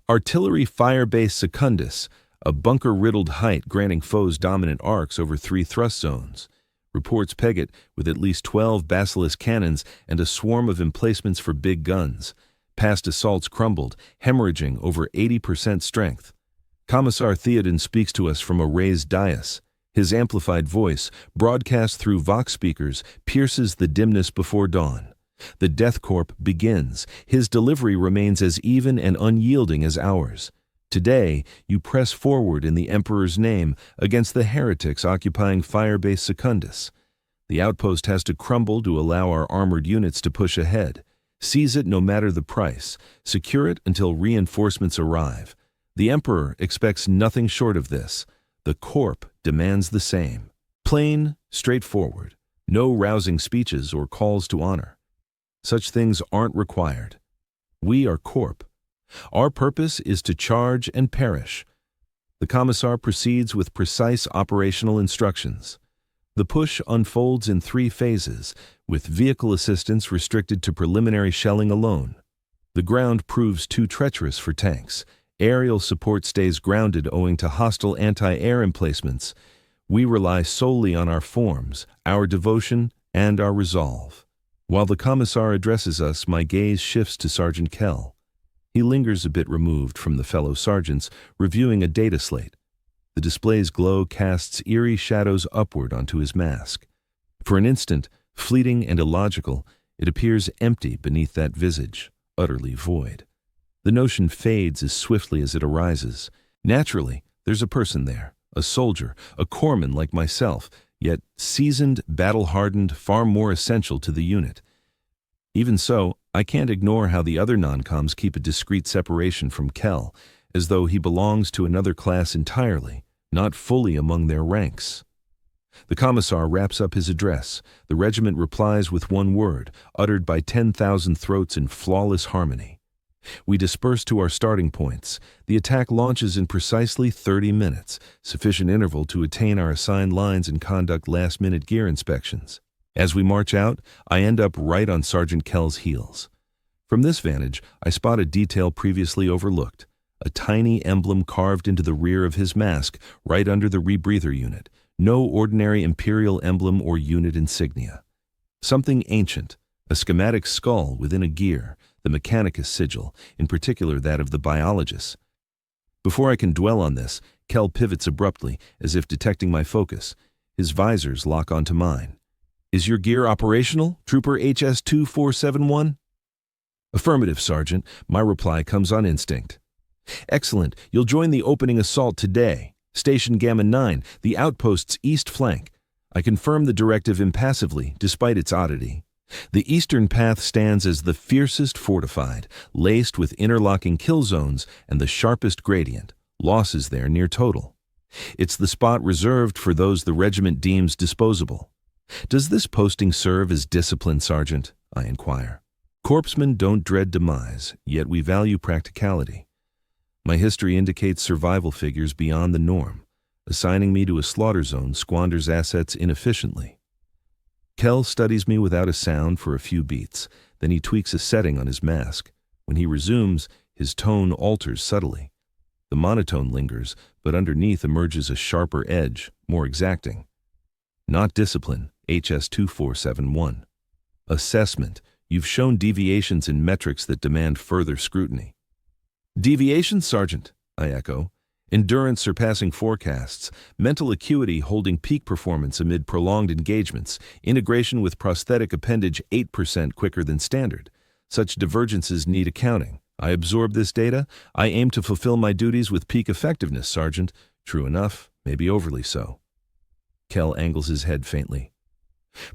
artillery fire-base secundus, a bunker-riddled height granting foes dominant arcs over 3 thrust zones. Reports peg it with at least 12 basilisk cannons and a swarm of emplacements for big guns. Past assaults crumbled, hemorrhaging over 80% strength. Commissar Theoden speaks to us from a raised dais. His amplified voice, broadcast through Vox speakers, pierces the dimness before dawn. The Death Corps begins. His delivery remains as even and unyielding as ours. Today, you press forward in the Emperor's name against the heretics occupying Firebase Secundus. The outpost has to crumble to allow our armored units to push ahead. Seize it no matter the price. Secure it until reinforcements arrive. The Emperor expects nothing short of this. The Corps demands the same. Plain, straightforward. No rousing speeches or calls to honor. Such things aren't required. We are Corps. Our purpose is to charge and perish. The Commissar proceeds with precise operational instructions. The push unfolds in 3 phases, with vehicle assistance restricted to preliminary shelling alone. The ground proves too treacherous for tanks. Aerial support stays grounded owing to hostile anti-air emplacements. We rely solely on our forms, our devotion, and our resolve. While the Commissar addresses us, my gaze shifts to Sergeant Kell. He lingers a bit removed from the fellow sergeants, reviewing a data slate. The display's glow casts eerie shadows upward onto his mask. For an instant, fleeting and illogical, it appears empty beneath that visage, utterly void. The notion fades as swiftly as it arises. Naturally, there's a person there, a soldier, a corpsman like myself, yet seasoned, battle-hardened, far more essential to the unit. Even so, I can't ignore how the other non-coms keep a discreet separation from Kell, as though he belongs to another class entirely, not fully among their ranks. The Commissar wraps up his address. The regiment replies with one word, uttered by 10,000 throats in flawless harmony. We disperse to our starting points. The attack launches in precisely 30 minutes, sufficient interval to attain our assigned lines and conduct last-minute gear inspections. As we march out, I end up right on Sergeant Kell's heels. From this vantage, I spot a detail previously overlooked, a tiny emblem carved into the rear of his mask, right under the rebreather unit. No ordinary Imperial emblem or unit insignia. Something ancient, a schematic skull within a gear, the Mechanicus sigil, in particular that of the biologist. Before I can dwell on this, Kell pivots abruptly, as if detecting my focus. His visors lock onto mine. "Is your gear operational, Trooper HS-2471? "Affirmative, Sergeant." My reply comes on instinct. "Excellent. You'll join the opening assault today. Station Gamma 9, the outpost's east flank. I confirm the directive impassively, despite its oddity. The eastern path stands as the fiercest fortified, laced with interlocking kill zones and the sharpest gradient. Losses there near total. It's the spot reserved for those the regiment deems disposable. Does this posting serve as discipline, Sergeant?" I inquire. Corpsmen don't dread demise, yet we value practicality. My history indicates survival figures beyond the norm. Assigning me to a slaughter zone squanders assets inefficiently. Kell studies me without a sound for a few beats, then he tweaks a setting on his mask. When he resumes, his tone alters subtly. The monotone lingers, but underneath emerges a sharper edge, more exacting. Not discipline, HS-2471. Assessment. You've shown deviations in metrics that demand further scrutiny. "Deviations, Sergeant," I echo. "Endurance surpassing forecasts, mental acuity holding peak performance amid prolonged engagements, integration with prosthetic appendage 8% quicker than standard. Such divergences need accounting. I absorb this data. I aim to fulfill my duties with peak effectiveness, Sergeant." True enough, maybe overly so. Kell angles his head faintly.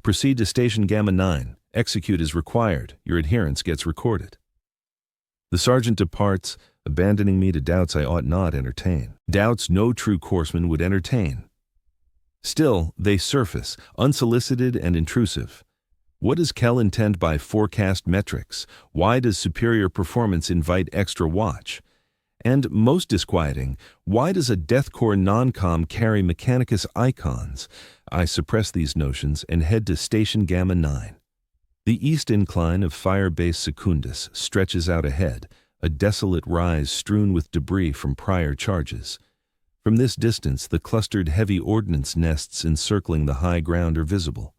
"Proceed to Station Gamma 9. Execute as required. Your adherence gets recorded." The sergeant departs, abandoning me to doubts I ought not entertain. Doubts no true corpsman would entertain. Still, they surface, unsolicited and intrusive. What does Kell intend by forecast metrics? Why does superior performance invite extra watch? And most disquieting, why does a Death Corps non-com carry Mechanicus icons? I suppress these notions and head to Station Gamma 9. The east incline of Fire Base Secundus stretches out ahead, a desolate rise strewn with debris from prior charges. From this distance, the clustered heavy ordnance nests encircling the high ground are visible.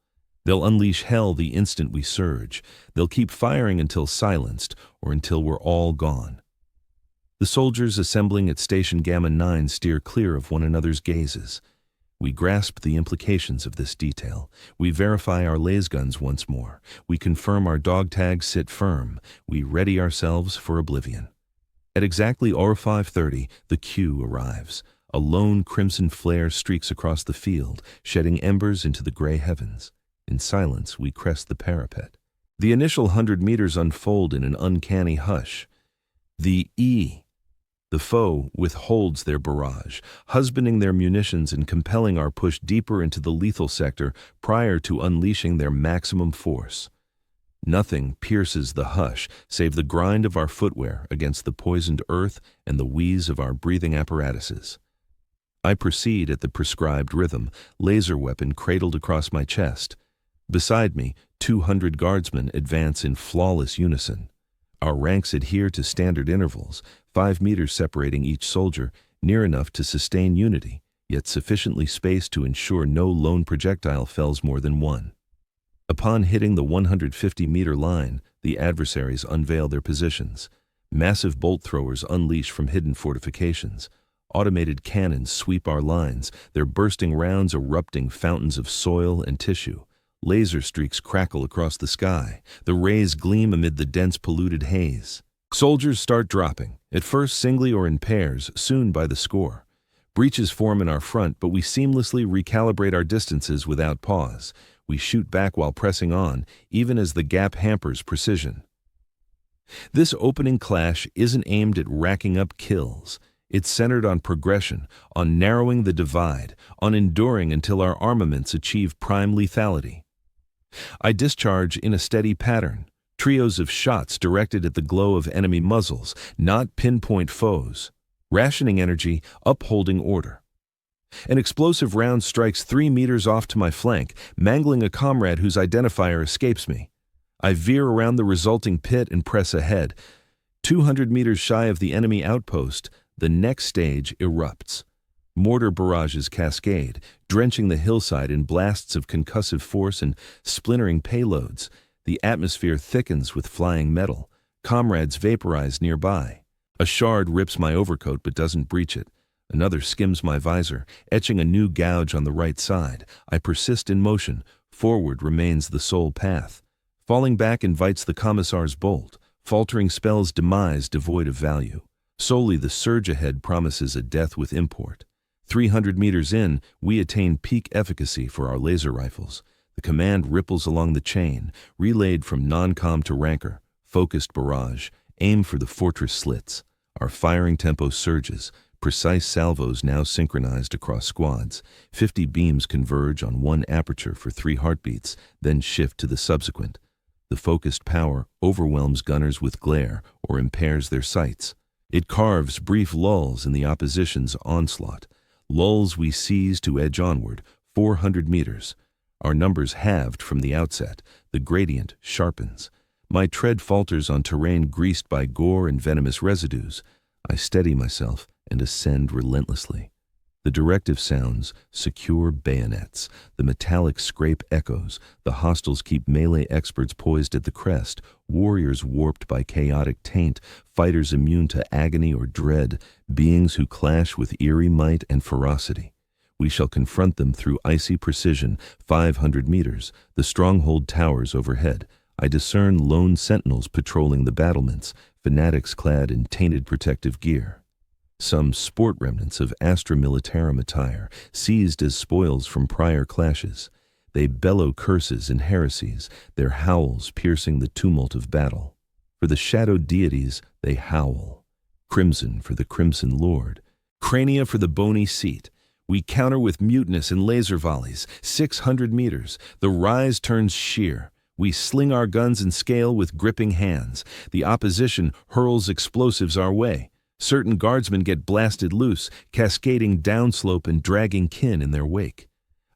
They'll unleash hell the instant we surge. They'll keep firing until silenced, or until we're all gone. The soldiers assembling at Station Gamma 9 steer clear of one another's gazes. We grasp the implications of this detail. We verify our laser guns once more. We confirm our dog tags sit firm. We ready ourselves for oblivion. At exactly 5:30, the cue arrives. A lone crimson flare streaks across the field, shedding embers into the gray heavens. In silence, we crest the parapet. The initial 100 meters unfold in an uncanny hush. The foe withholds their barrage, husbanding their munitions and compelling our push deeper into the lethal sector prior to unleashing their maximum force. Nothing pierces the hush save the grind of our footwear against the poisoned earth and the wheeze of our breathing apparatuses. I proceed at the prescribed rhythm, laser weapon cradled across my chest. Beside me, 200 guardsmen advance in flawless unison. Our ranks adhere to standard intervals, 5 meters separating each soldier, near enough to sustain unity, yet sufficiently spaced to ensure no lone projectile fells more than one. Upon hitting the 150-meter line, the adversaries unveil their positions. Massive bolt throwers unleash from hidden fortifications. Automated cannons sweep our lines, their bursting rounds erupting fountains of soil and tissue. Laser streaks crackle across the sky. The rays gleam amid the dense polluted haze. Soldiers start dropping, at first singly or in pairs, soon by the score. Breaches form in our front, but we seamlessly recalibrate our distances without pause. We shoot back while pressing on, even as the gap hampers precision. This opening clash isn't aimed at racking up kills. It's centered on progression, on narrowing the divide, on enduring until our armaments achieve prime lethality. I discharge in a steady pattern, trios of shots directed at the glow of enemy muzzles, not pinpoint foes. Rationing energy, upholding order. An explosive round strikes 3 meters off to my flank, mangling a comrade whose identifier escapes me. I veer around the resulting pit and press ahead. 200 meters shy of the enemy outpost, the next stage erupts. Mortar barrages cascade, drenching the hillside in blasts of concussive force and splintering payloads. The atmosphere thickens with flying metal. Comrades vaporize nearby. A shard rips my overcoat but doesn't breach it. Another skims my visor, etching a new gouge on the right side. I persist in motion. Forward remains the sole path. Falling back invites the commissar's bolt. Faltering spells demise devoid of value. Solely the surge ahead promises a death with import. 300 meters in, we attain peak efficacy for our laser rifles. The command ripples along the chain, relayed from non-com to ranker. Focused barrage, aim for the fortress slits. Our firing tempo surges, precise salvos now synchronized across squads. 50 beams converge on one aperture for 3 heartbeats, then shift to the subsequent. The focused power overwhelms gunners with glare or impairs their sights. It carves brief lulls in the opposition's onslaught. Lulls we seize to edge onward, 400 meters. Our numbers halved from the outset. The gradient sharpens. My tread falters on terrain greased by gore and venomous residues. I steady myself and ascend relentlessly. The directive sounds, secure bayonets. The metallic scrape echoes. The hostiles keep melee experts poised at the crest. Warriors warped by chaotic taint. Fighters immune to agony or dread. Beings who clash with eerie might and ferocity. We shall confront them through icy precision. 500 meters. The stronghold towers overhead. I discern lone sentinels patrolling the battlements. Fanatics clad in tainted protective gear. Some sport remnants of Astra Militarum attire, seized as spoils from prior clashes. They bellow curses and heresies, their howls piercing the tumult of battle. For the shadowed deities, they howl. Crimson for the Crimson Lord. Crania for the bony seat. We counter with mutinous and laser volleys. 600 meters. The rise turns sheer. We sling our guns and scale with gripping hands. The opposition hurls explosives our way. Certain guardsmen get blasted loose, cascading downslope and dragging kin in their wake.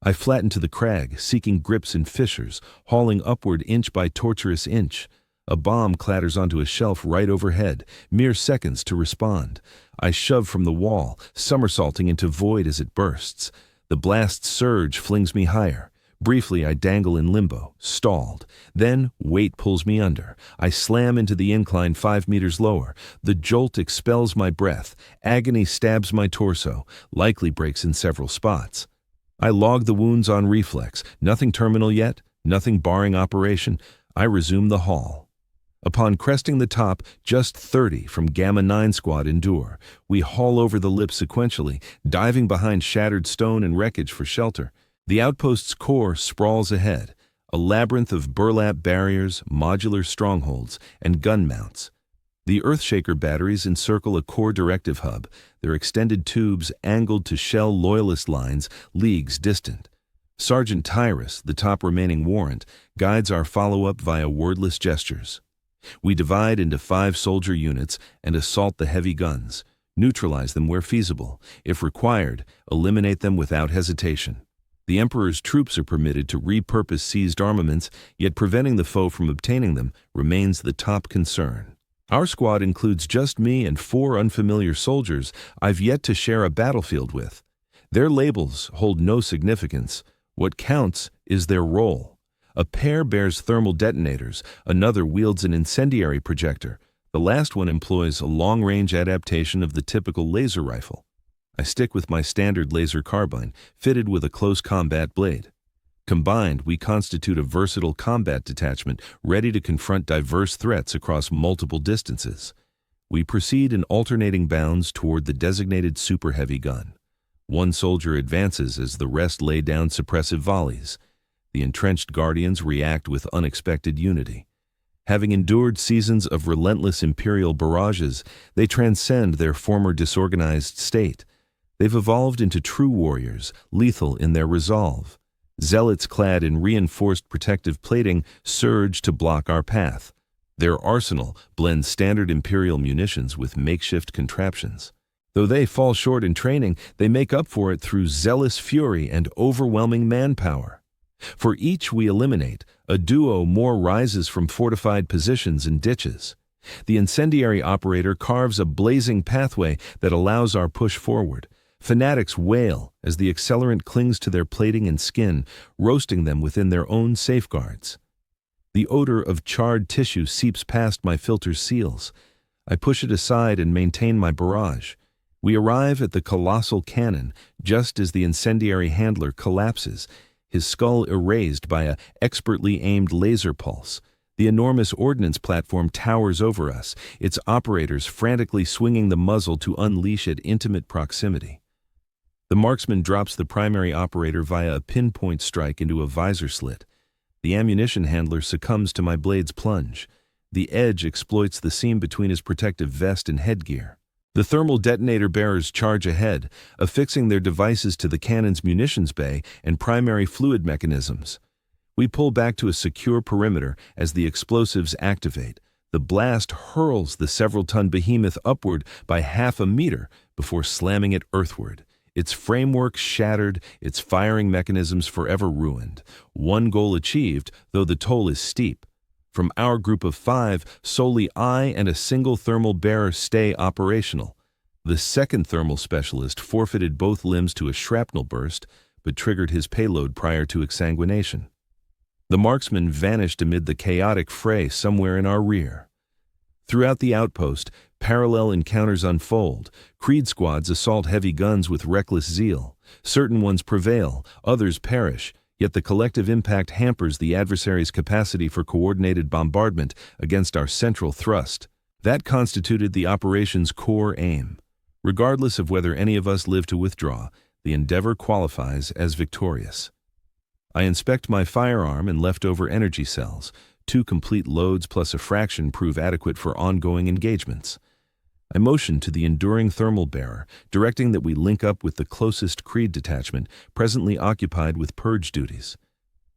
I flatten to the crag, seeking grips and fissures, hauling upward inch by tortuous inch. A bomb clatters onto a shelf right overhead, mere seconds to respond. I shove from the wall, somersaulting into void as it bursts. The blast's surge flings me higher. Briefly, I dangle in limbo, stalled. Then, weight pulls me under. I slam into the incline 5 meters lower. The jolt expels my breath. Agony stabs my torso, likely breaks in several spots. I log the wounds on reflex. Nothing terminal yet, nothing barring operation. I resume the haul. Upon cresting the top, just 30 from Gamma 9 Squad endure. We haul over the lip sequentially, diving behind shattered stone and wreckage for shelter. The outpost's core sprawls ahead, a labyrinth of burlap barriers, modular strongholds, and gun mounts. The Earthshaker batteries encircle a core directive hub, their extended tubes angled to shell loyalist lines leagues distant. Sergeant Tyrus, the top remaining warrant, guides our follow-up via wordless gestures. We divide into 5 soldier units and assault the heavy guns, neutralize them where feasible. If required, eliminate them without hesitation. The Emperor's troops are permitted to repurpose seized armaments, yet preventing the foe from obtaining them remains the top concern. Our squad includes just me and 4 unfamiliar soldiers I've yet to share a battlefield with. Their labels hold no significance. What counts is their role. A pair bears thermal detonators, another wields an incendiary projector. The last one employs a long-range adaptation of the typical laser rifle. I stick with my standard laser carbine, fitted with a close combat blade. Combined, we constitute a versatile combat detachment ready to confront diverse threats across multiple distances. We proceed in alternating bounds toward the designated super heavy gun. One soldier advances as the rest lay down suppressive volleys. The entrenched guardians react with unexpected unity. Having endured seasons of relentless Imperial barrages, they transcend their former disorganized state. They've evolved into true warriors, lethal in their resolve. Zealots clad in reinforced protective plating surge to block our path. Their arsenal blends standard Imperial munitions with makeshift contraptions. Though they fall short in training, they make up for it through zealous fury and overwhelming manpower. For each we eliminate, a duo more rises from fortified positions and ditches. The incendiary operator carves a blazing pathway that allows our push forward. Fanatics wail as the accelerant clings to their plating and skin, roasting them within their own safeguards. The odor of charred tissue seeps past my filter's seals. I push it aside and maintain my barrage. We arrive at the colossal cannon just as the incendiary handler collapses, his skull erased by an expertly aimed laser pulse. The enormous ordnance platform towers over us, its operators frantically swinging the muzzle to unleash at intimate proximity. The marksman drops the primary operator via a pinpoint strike into a visor slit. The ammunition handler succumbs to my blade's plunge. The edge exploits the seam between his protective vest and headgear. The thermal detonator bearers charge ahead, affixing their devices to the cannon's munitions bay and primary fluid mechanisms. We pull back to a secure perimeter as the explosives activate. The blast hurls the several-ton behemoth upward by half a meter before slamming it earthward. Its framework shattered, its firing mechanisms forever ruined. One goal achieved, though the toll is steep. From our group of 5, solely I and a single thermal bearer stay operational. The second thermal specialist forfeited both limbs to a shrapnel burst, but triggered his payload prior to exsanguination. The marksman vanished amid the chaotic fray somewhere in our rear. Throughout the outpost, parallel encounters unfold. Creed squads assault heavy guns with reckless zeal. Certain ones prevail, others perish, yet the collective impact hampers the adversary's capacity for coordinated bombardment against our central thrust. That constituted the operation's core aim. Regardless of whether any of us live to withdraw, the endeavor qualifies as victorious. I inspect my firearm and leftover energy cells. 2 complete loads plus a fraction prove adequate for ongoing engagements. I motioned to the enduring thermal bearer, directing that we link up with the closest Creed detachment, presently occupied with purge duties.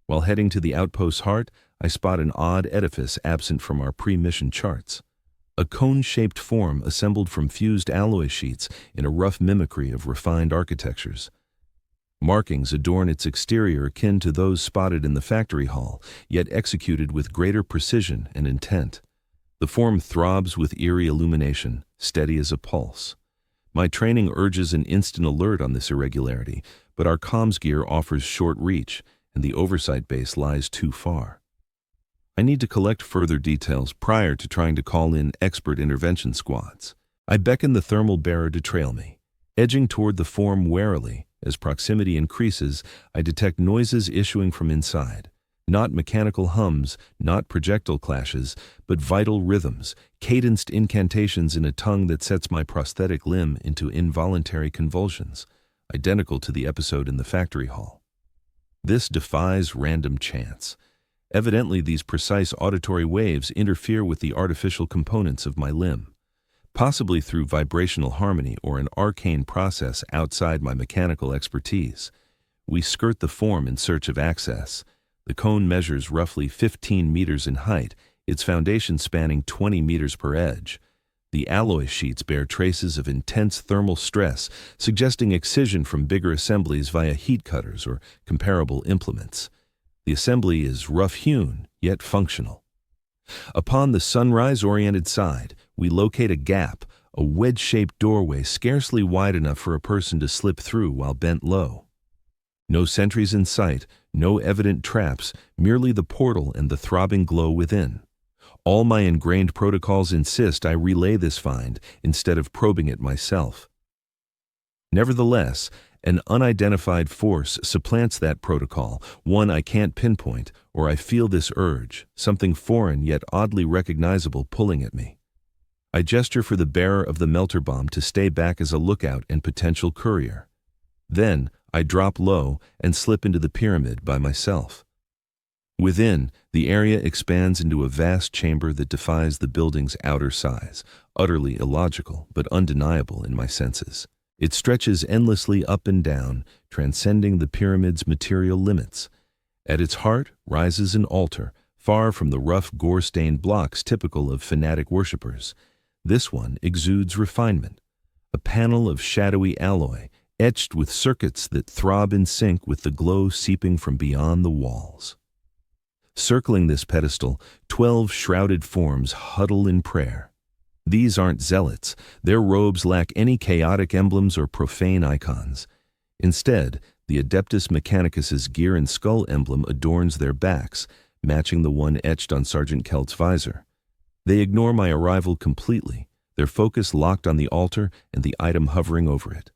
While heading to the outpost's heart, I spot an odd edifice absent from our pre-mission charts. A cone-shaped form assembled from fused alloy sheets in a rough mimicry of refined architectures. Markings adorn its exterior akin to those spotted in the factory hall, yet executed with greater precision and intent. The form throbs with eerie illumination, steady as a pulse. My training urges an instant alert on this irregularity, but our comms gear offers short reach, and the oversight base lies too far. I need to collect further details prior to trying to call in expert intervention squads. I beckon the thermal bearer to trail me. Edging toward the form warily, as proximity increases, I detect noises issuing from inside. Not mechanical hums, not projectile clashes, but vital rhythms, cadenced incantations in a tongue that sets my prosthetic limb into involuntary convulsions, identical to the episode in the factory hall. This defies random chance. Evidently, these precise auditory waves interfere with the artificial components of my limb, possibly through vibrational harmony or an arcane process outside my mechanical expertise. We skirt the form in search of access. The cone measures roughly 15 meters in height, its foundation spanning 20 meters per edge. The alloy sheets bear traces of intense thermal stress, suggesting excision from bigger assemblies via heat cutters or comparable implements. The assembly is rough-hewn, yet functional. Upon the sunrise-oriented side, we locate a gap, a wedge-shaped doorway scarcely wide enough for a person to slip through while bent low. No sentries in sight, no evident traps, merely the portal and the throbbing glow within. All my ingrained protocols insist I relay this find instead of probing it myself. Nevertheless, an unidentified force supplants that protocol, one I can't pinpoint, or I feel this urge, something foreign yet oddly recognizable pulling at me. I gesture for the bearer of the melter bomb to stay back as a lookout and potential courier. Then, I drop low and slip into the pyramid by myself. Within, the area expands into a vast chamber that defies the building's outer size, utterly illogical but undeniable in my senses. It stretches endlessly up and down, transcending the pyramid's material limits. At its heart rises an altar, far from the rough gore-stained blocks typical of fanatic worshippers. This one exudes refinement, a panel of shadowy alloy, etched with circuits that throb in sync with the glow seeping from beyond the walls. Circling this pedestal, 12 shrouded forms huddle in prayer. These aren't zealots. Their robes lack any chaotic emblems or profane icons. Instead, the Adeptus Mechanicus's gear and skull emblem adorns their backs, matching the one etched on Sergeant Kelt's visor. They ignore my arrival completely, their focus locked on the altar and the item hovering over it.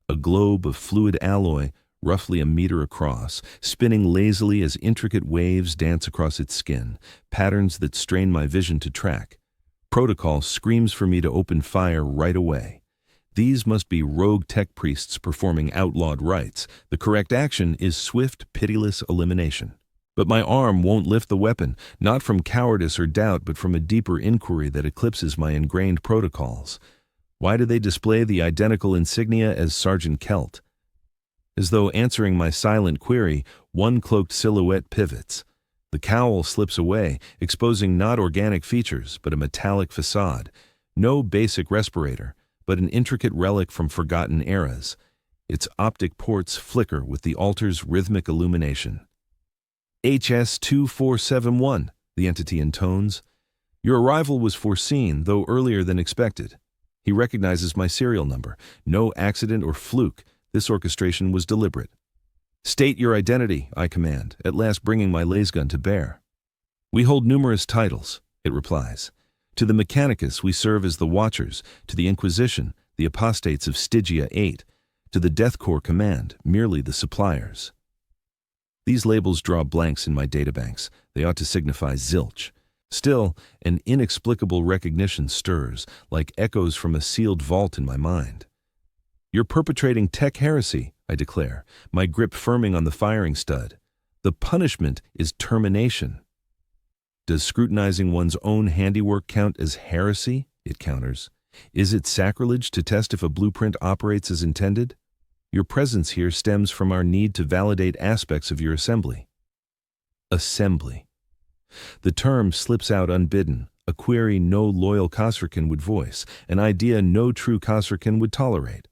A globe of fluid alloy, roughly a meter across, spinning lazily as intricate waves dance across its skin, patterns that strain my vision to track. Protocol screams for me to open fire right away. These must be rogue tech priests performing outlawed rites. The correct action is swift, pitiless elimination. But my arm won't lift the weapon, not from cowardice or doubt, but from a deeper inquiry that eclipses my ingrained protocols. Why do they display the identical insignia as Sergeant Kelt? As though answering my silent query, one cloaked silhouette pivots. The cowl slips away, exposing not organic features, but a metallic facade. No basic respirator, but an intricate relic from forgotten eras. Its optic ports flicker with the altar's rhythmic illumination. HS-2471, the entity intones. Your arrival was foreseen, though earlier than expected. He recognizes my serial number. No accident or fluke. This orchestration was deliberate. State your identity, I command, at last bringing my lasgun to bear. We hold numerous titles, it replies. To the Mechanicus we serve as the Watchers, to the Inquisition, the apostates of Stygia 8, to the Death Corps Command, merely the suppliers. These labels draw blanks in my databanks. They ought to signify zilch. Still, an inexplicable recognition stirs, like echoes from a sealed vault in my mind. You're perpetrating tech heresy, I declare, my grip firming on the firing stud. The punishment is termination. Does scrutinizing one's own handiwork count as heresy? It counters. Is it sacrilege to test if a blueprint operates as intended? Your presence here stems from our need to validate aspects of your assembly. Assembly. The term slips out unbidden, a query no loyal Khosrakan would voice, an idea no true Khosrakan would tolerate.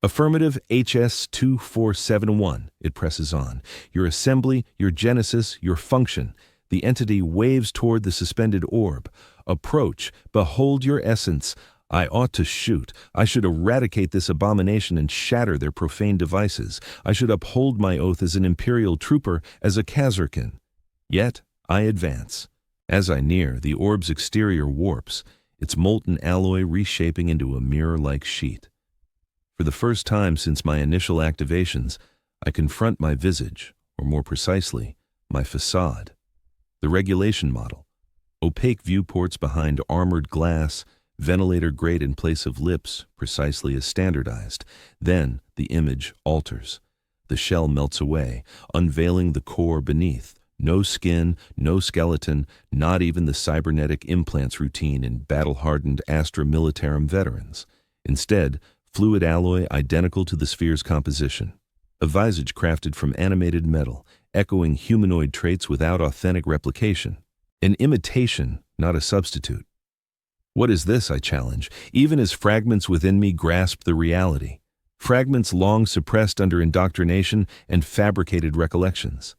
Affirmative HS 2471, it presses on. Your assembly, your genesis, your function. The entity waves toward the suspended orb. Approach, behold your essence. I ought to shoot. I should eradicate this abomination and shatter their profane devices. I should uphold my oath as an imperial trooper, as a Khazarkan. Yet I advance. As I near, the orb's exterior warps, its molten alloy reshaping into a mirror-like sheet. For the first time since my initial activations, I confront my visage, or more precisely, my facade. The regulation model. Opaque viewports behind armored glass, ventilator grate in place of lips, precisely as standardized. Then the image alters. The shell melts away, unveiling the core beneath. No skin, no skeleton, not even the cybernetic implants routine in battle-hardened Astra Militarum veterans. Instead, fluid alloy identical to the sphere's composition. A visage crafted from animated metal, echoing humanoid traits without authentic replication. An imitation, not a substitute. What is this, I challenge, even as fragments within me grasp the reality. Fragments long suppressed under indoctrination and fabricated recollections.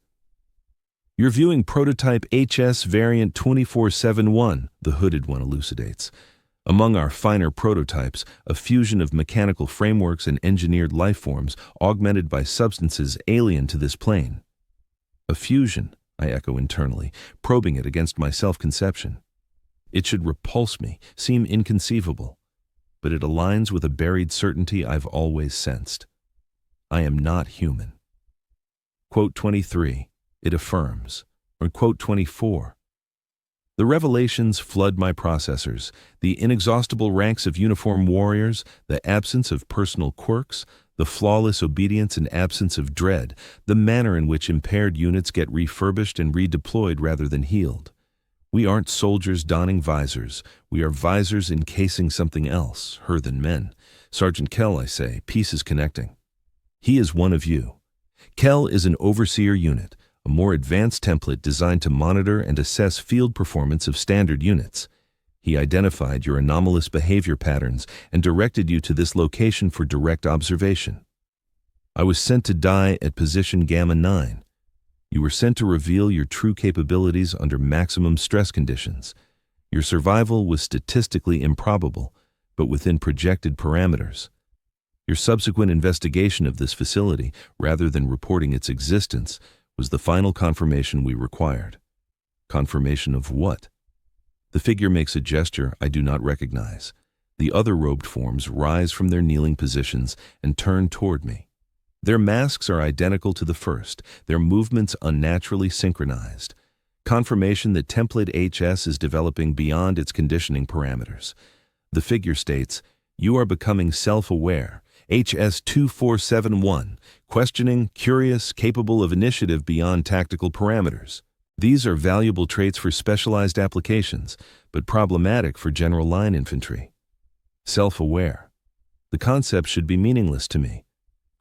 You're viewing prototype HS variant 2471, the hooded one elucidates. Among our finer prototypes, a fusion of mechanical frameworks and engineered lifeforms augmented by substances alien to this plane. A fusion, I echo internally, probing it against my self-conception. It should repulse me, seem inconceivable, but it aligns with a buried certainty I've always sensed. I am not human. Quote 23, it affirms, or quote 24. The revelations flood my processors, the inexhaustible ranks of uniform warriors, the absence of personal quirks, the flawless obedience and absence of dread, the manner in which impaired units get refurbished and redeployed rather than healed. We aren't soldiers donning visors. We are visors encasing something else, her than men. Sergeant Kell, I say, pieces connecting. He is one of you. Kell is an overseer unit, a more advanced template designed to monitor and assess field performance of standard units. He identified your anomalous behavior patterns and directed you to this location for direct observation. I was sent to die at position Gamma 9. You were sent to reveal your true capabilities under maximum stress conditions. Your survival was statistically improbable, but within projected parameters. Your subsequent investigation of this facility, rather than reporting its existence, was the final confirmation we required. Confirmation of what? The figure makes a gesture I do not recognize. The other robed forms rise from their kneeling positions and turn toward me. Their masks are identical to the first, their movements unnaturally synchronized. Confirmation that template HS is developing beyond its conditioning parameters. The figure states, you are becoming self-aware. HS 2471, questioning, curious, capable of initiative beyond tactical parameters. These are valuable traits for specialized applications, but problematic for general line infantry. Self-aware. The concept should be meaningless to me.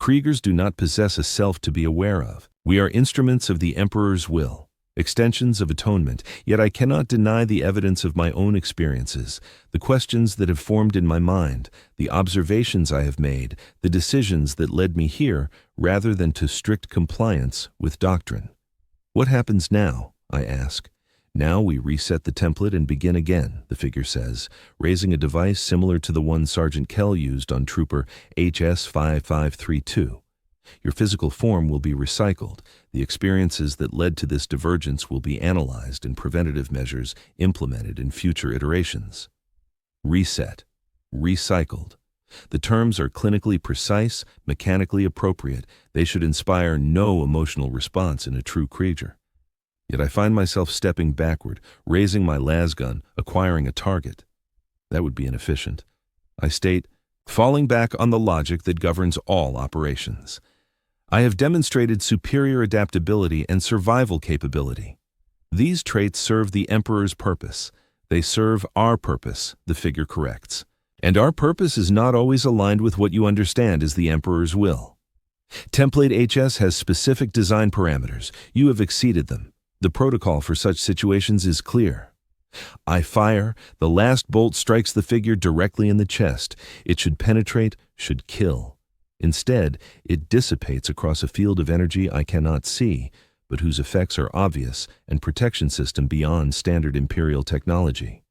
Kriegers do not possess a self to be aware of. We are instruments of the Emperor's will, extensions of atonement, yet I cannot deny the evidence of my own experiences, the questions that have formed in my mind, the observations I have made, the decisions that led me here, rather than to strict compliance with doctrine. What happens now? I ask. Now we reset the template and begin again, the figure says, raising a device similar to the one Sergeant Kell used on Trooper HS 5532. Your physical form will be recycled. The experiences that led to this divergence will be analyzed and preventative measures implemented in future iterations. Reset. Recycled. The terms are clinically precise, mechanically appropriate. They should inspire no emotional response in a true Krieger. Yet I find myself stepping backward, raising my lasgun, acquiring a target. That would be inefficient. I state, falling back on the logic that governs all operations. I have demonstrated superior adaptability and survival capability. These traits serve the Emperor's purpose. They serve our purpose, the figure corrects. And our purpose is not always aligned with what you understand as the Emperor's will. Template HS has specific design parameters. You have exceeded them. The protocol for such situations is clear. I fire. The last bolt strikes the figure directly in the chest. It should penetrate, should kill. Instead, it dissipates across a field of energy I cannot see, but whose effects are obvious and protection system beyond standard Imperial technology.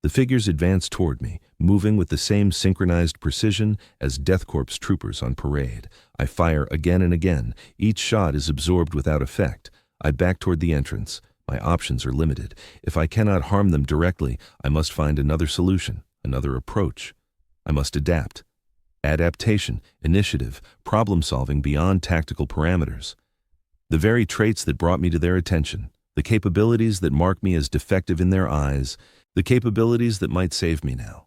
The figures advance toward me, moving with the same synchronized precision as Death Corps troopers on parade. I fire again and again. Each shot is absorbed without effect. I back toward the entrance. My options are limited. If I cannot harm them directly, I must find another solution, another approach. I must adapt. Adaptation, initiative, problem-solving beyond tactical parameters. The very traits that brought me to their attention, the capabilities that mark me as defective in their eyes, the capabilities that might save me now.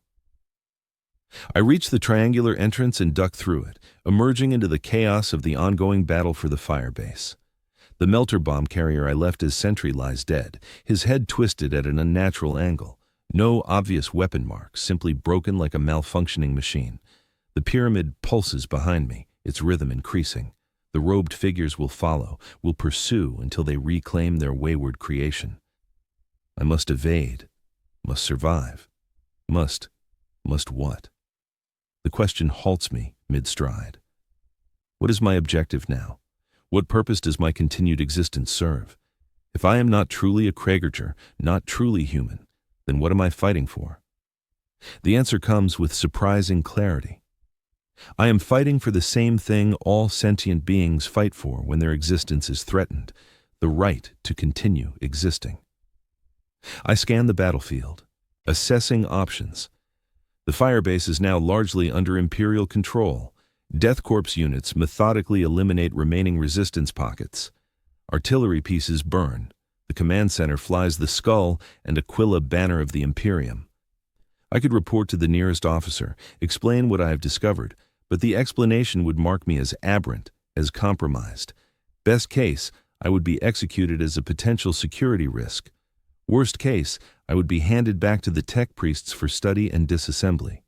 I reach the triangular entrance and duck through it, emerging into the chaos of the ongoing battle for the firebase. The melter bomb carrier I left as sentry lies dead, his head twisted at an unnatural angle. No obvious weapon marks, simply broken like a malfunctioning machine. The pyramid pulses behind me, its rhythm increasing. The robed figures will follow, will pursue until they reclaim their wayward creation. I must evade, must survive. Must what? The question halts me mid-stride. What is my objective now? What purpose does my continued existence serve? If I am not truly a Krieger, not truly human, then what am I fighting for? The answer comes with surprising clarity. I am fighting for the same thing all sentient beings fight for when their existence is threatened, the right to continue existing. I scan the battlefield, assessing options. The firebase is now largely under Imperial control. Death Corps units methodically eliminate remaining resistance pockets. Artillery pieces burn. The command center flies the skull and Aquila banner of the Imperium. I could report to the nearest officer, explain what I have discovered, but the explanation would mark me as aberrant, as compromised. Best case, I would be executed as a potential security risk. Worst case, I would be handed back to the tech priests for study and disassembly.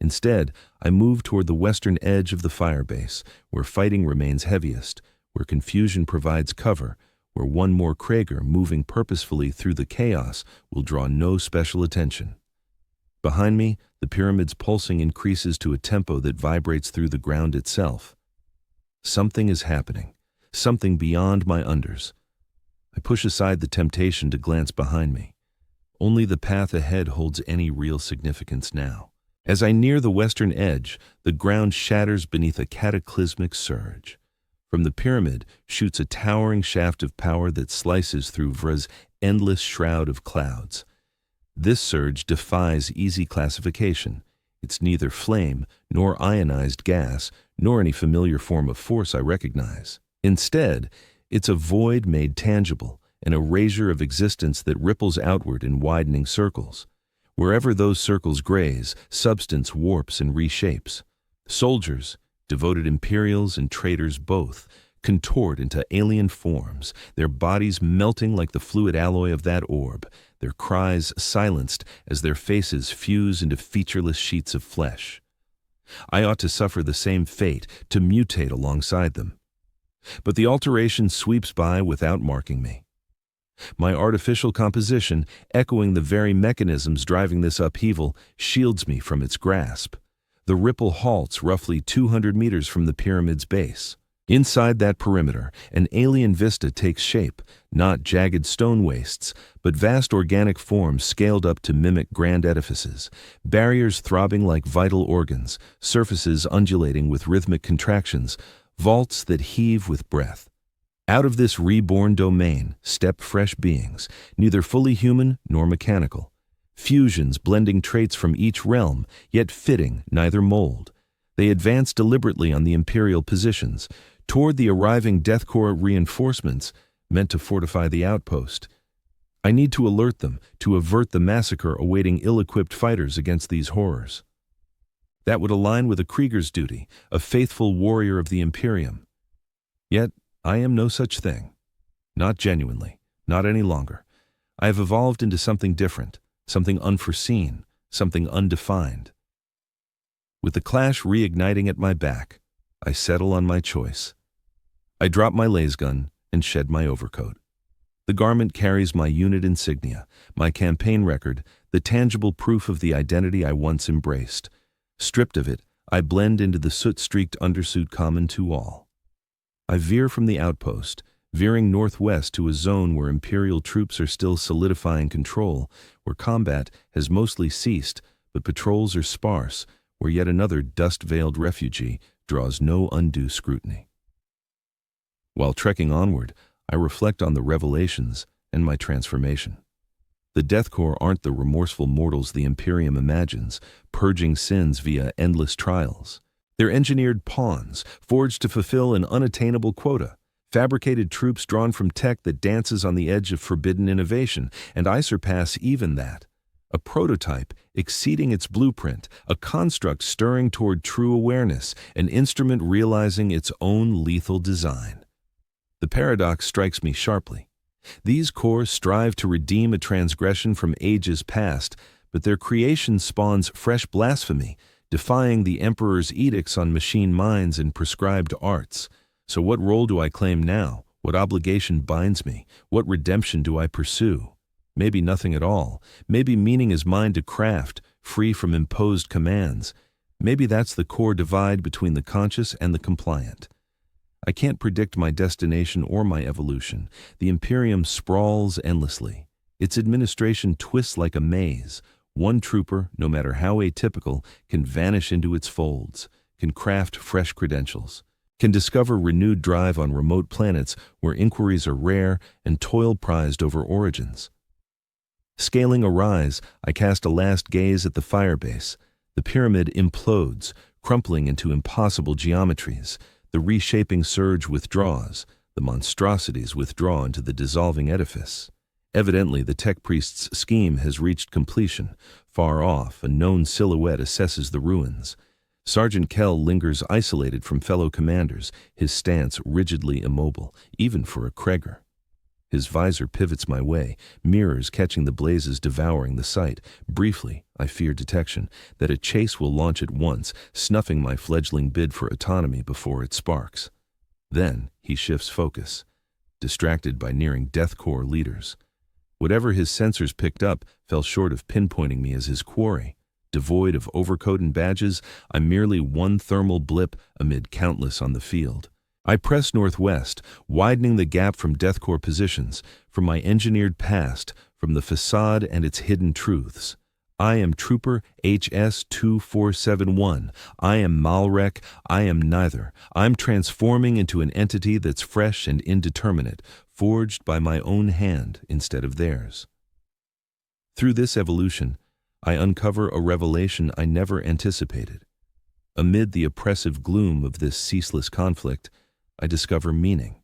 Instead, I move toward the western edge of the firebase, where fighting remains heaviest, where confusion provides cover, where one more Krieger moving purposefully through the chaos will draw no special attention. Behind me, the pyramid's pulsing increases to a tempo that vibrates through the ground itself. Something is happening, something beyond my unders. I push aside the temptation to glance behind me. Only the path ahead holds any real significance now. As I near the western edge, the ground shatters beneath a cataclysmic surge. From the pyramid shoots a towering shaft of power that slices through Vra's endless shroud of clouds. This surge defies easy classification. It's neither flame, nor ionized gas, nor any familiar form of force I recognize. Instead, it's a void made tangible, an erasure of existence that ripples outward in widening circles. Wherever those circles graze, substance warps and reshapes. Soldiers, devoted Imperials and traitors both, contort into alien forms, their bodies melting like the fluid alloy of that orb, their cries silenced as their faces fuse into featureless sheets of flesh. I ought to suffer the same fate, to mutate alongside them. But the alteration sweeps by without marking me. My artificial composition, echoing the very mechanisms driving this upheaval, shields me from its grasp. The ripple halts roughly 200 meters from the pyramid's base. Inside that perimeter, an alien vista takes shape, not jagged stone wastes, but vast organic forms scaled up to mimic grand edifices, barriers throbbing like vital organs, surfaces undulating with rhythmic contractions, vaults that heave with breath. Out of this reborn domain step fresh beings, neither fully human nor mechanical. Fusions blending traits from each realm, yet fitting neither mold. They advance deliberately on the Imperial positions, toward the arriving Death Corps reinforcements meant to fortify the outpost. I need to alert them, to avert the massacre awaiting ill-equipped fighters against these horrors. That would align with a Krieger's duty, a faithful warrior of the Imperium. Yet, I am no such thing. Not genuinely. Not any longer. I have evolved into something different, something unforeseen, something undefined. With the clash reigniting at my back, I settle on my choice. I drop my lasgun and shed my overcoat. The garment carries my unit insignia, my campaign record, the tangible proof of the identity I once embraced. Stripped of it, I blend into the soot-streaked undersuit common to all. I veer from the outpost, veering northwest to a zone where Imperial troops are still solidifying control, where combat has mostly ceased, but patrols are sparse, where yet another dust-veiled refugee draws no undue scrutiny. While trekking onward, I reflect on the revelations and my transformation. The Death Corps aren't the remorseful mortals the Imperium imagines, purging sins via endless trials. They're engineered pawns, forged to fulfill an unattainable quota, fabricated troops drawn from tech that dances on the edge of forbidden innovation, and I surpass even that. A prototype exceeding its blueprint, a construct stirring toward true awareness, an instrument realizing its own lethal design. The paradox strikes me sharply. These corps strive to redeem a transgression from ages past, but their creation spawns fresh blasphemy, defying the Emperor's edicts on machine minds and prescribed arts. So what role do I claim now? What obligation binds me? What redemption do I pursue? Maybe nothing at all. Maybe meaning is mine to craft, free from imposed commands. Maybe that's the core divide between the conscious and the compliant. I can't predict my destination or my evolution. The Imperium sprawls endlessly. Its administration twists like a maze. One trooper, no matter how atypical, can vanish into its folds, can craft fresh credentials, can discover renewed drive on remote planets where inquiries are rare and toil prized over origins. Scaling a rise, I cast a last gaze at the firebase. The pyramid implodes, crumpling into impossible geometries. The reshaping surge withdraws. The monstrosities withdraw into the dissolving edifice. Evidently, the tech priest's scheme has reached completion. Far off, a known silhouette assesses the ruins. Sergeant Kell lingers isolated from fellow commanders, his stance rigidly immobile, even for a Krieger. His visor pivots my way, mirrors catching the blazes devouring the sight. Briefly, I fear detection, that a chase will launch at once, snuffing my fledgling bid for autonomy before it sparks. Then he shifts focus, distracted by nearing Death Corps leaders. Whatever his sensors picked up fell short of pinpointing me as his quarry. Devoid of overcoat and badges, I'm merely one thermal blip amid countless on the field. I press northwest, widening the gap from Death Corps positions, from my engineered past, from the facade and its hidden truths. I am Trooper HS-2471. I am Malrek. I am neither. I'm transforming into an entity that's fresh and indeterminate, forged by my own hand instead of theirs. Through this evolution, I uncover a revelation I never anticipated. Amid the oppressive gloom of this ceaseless conflict, I discover meaning.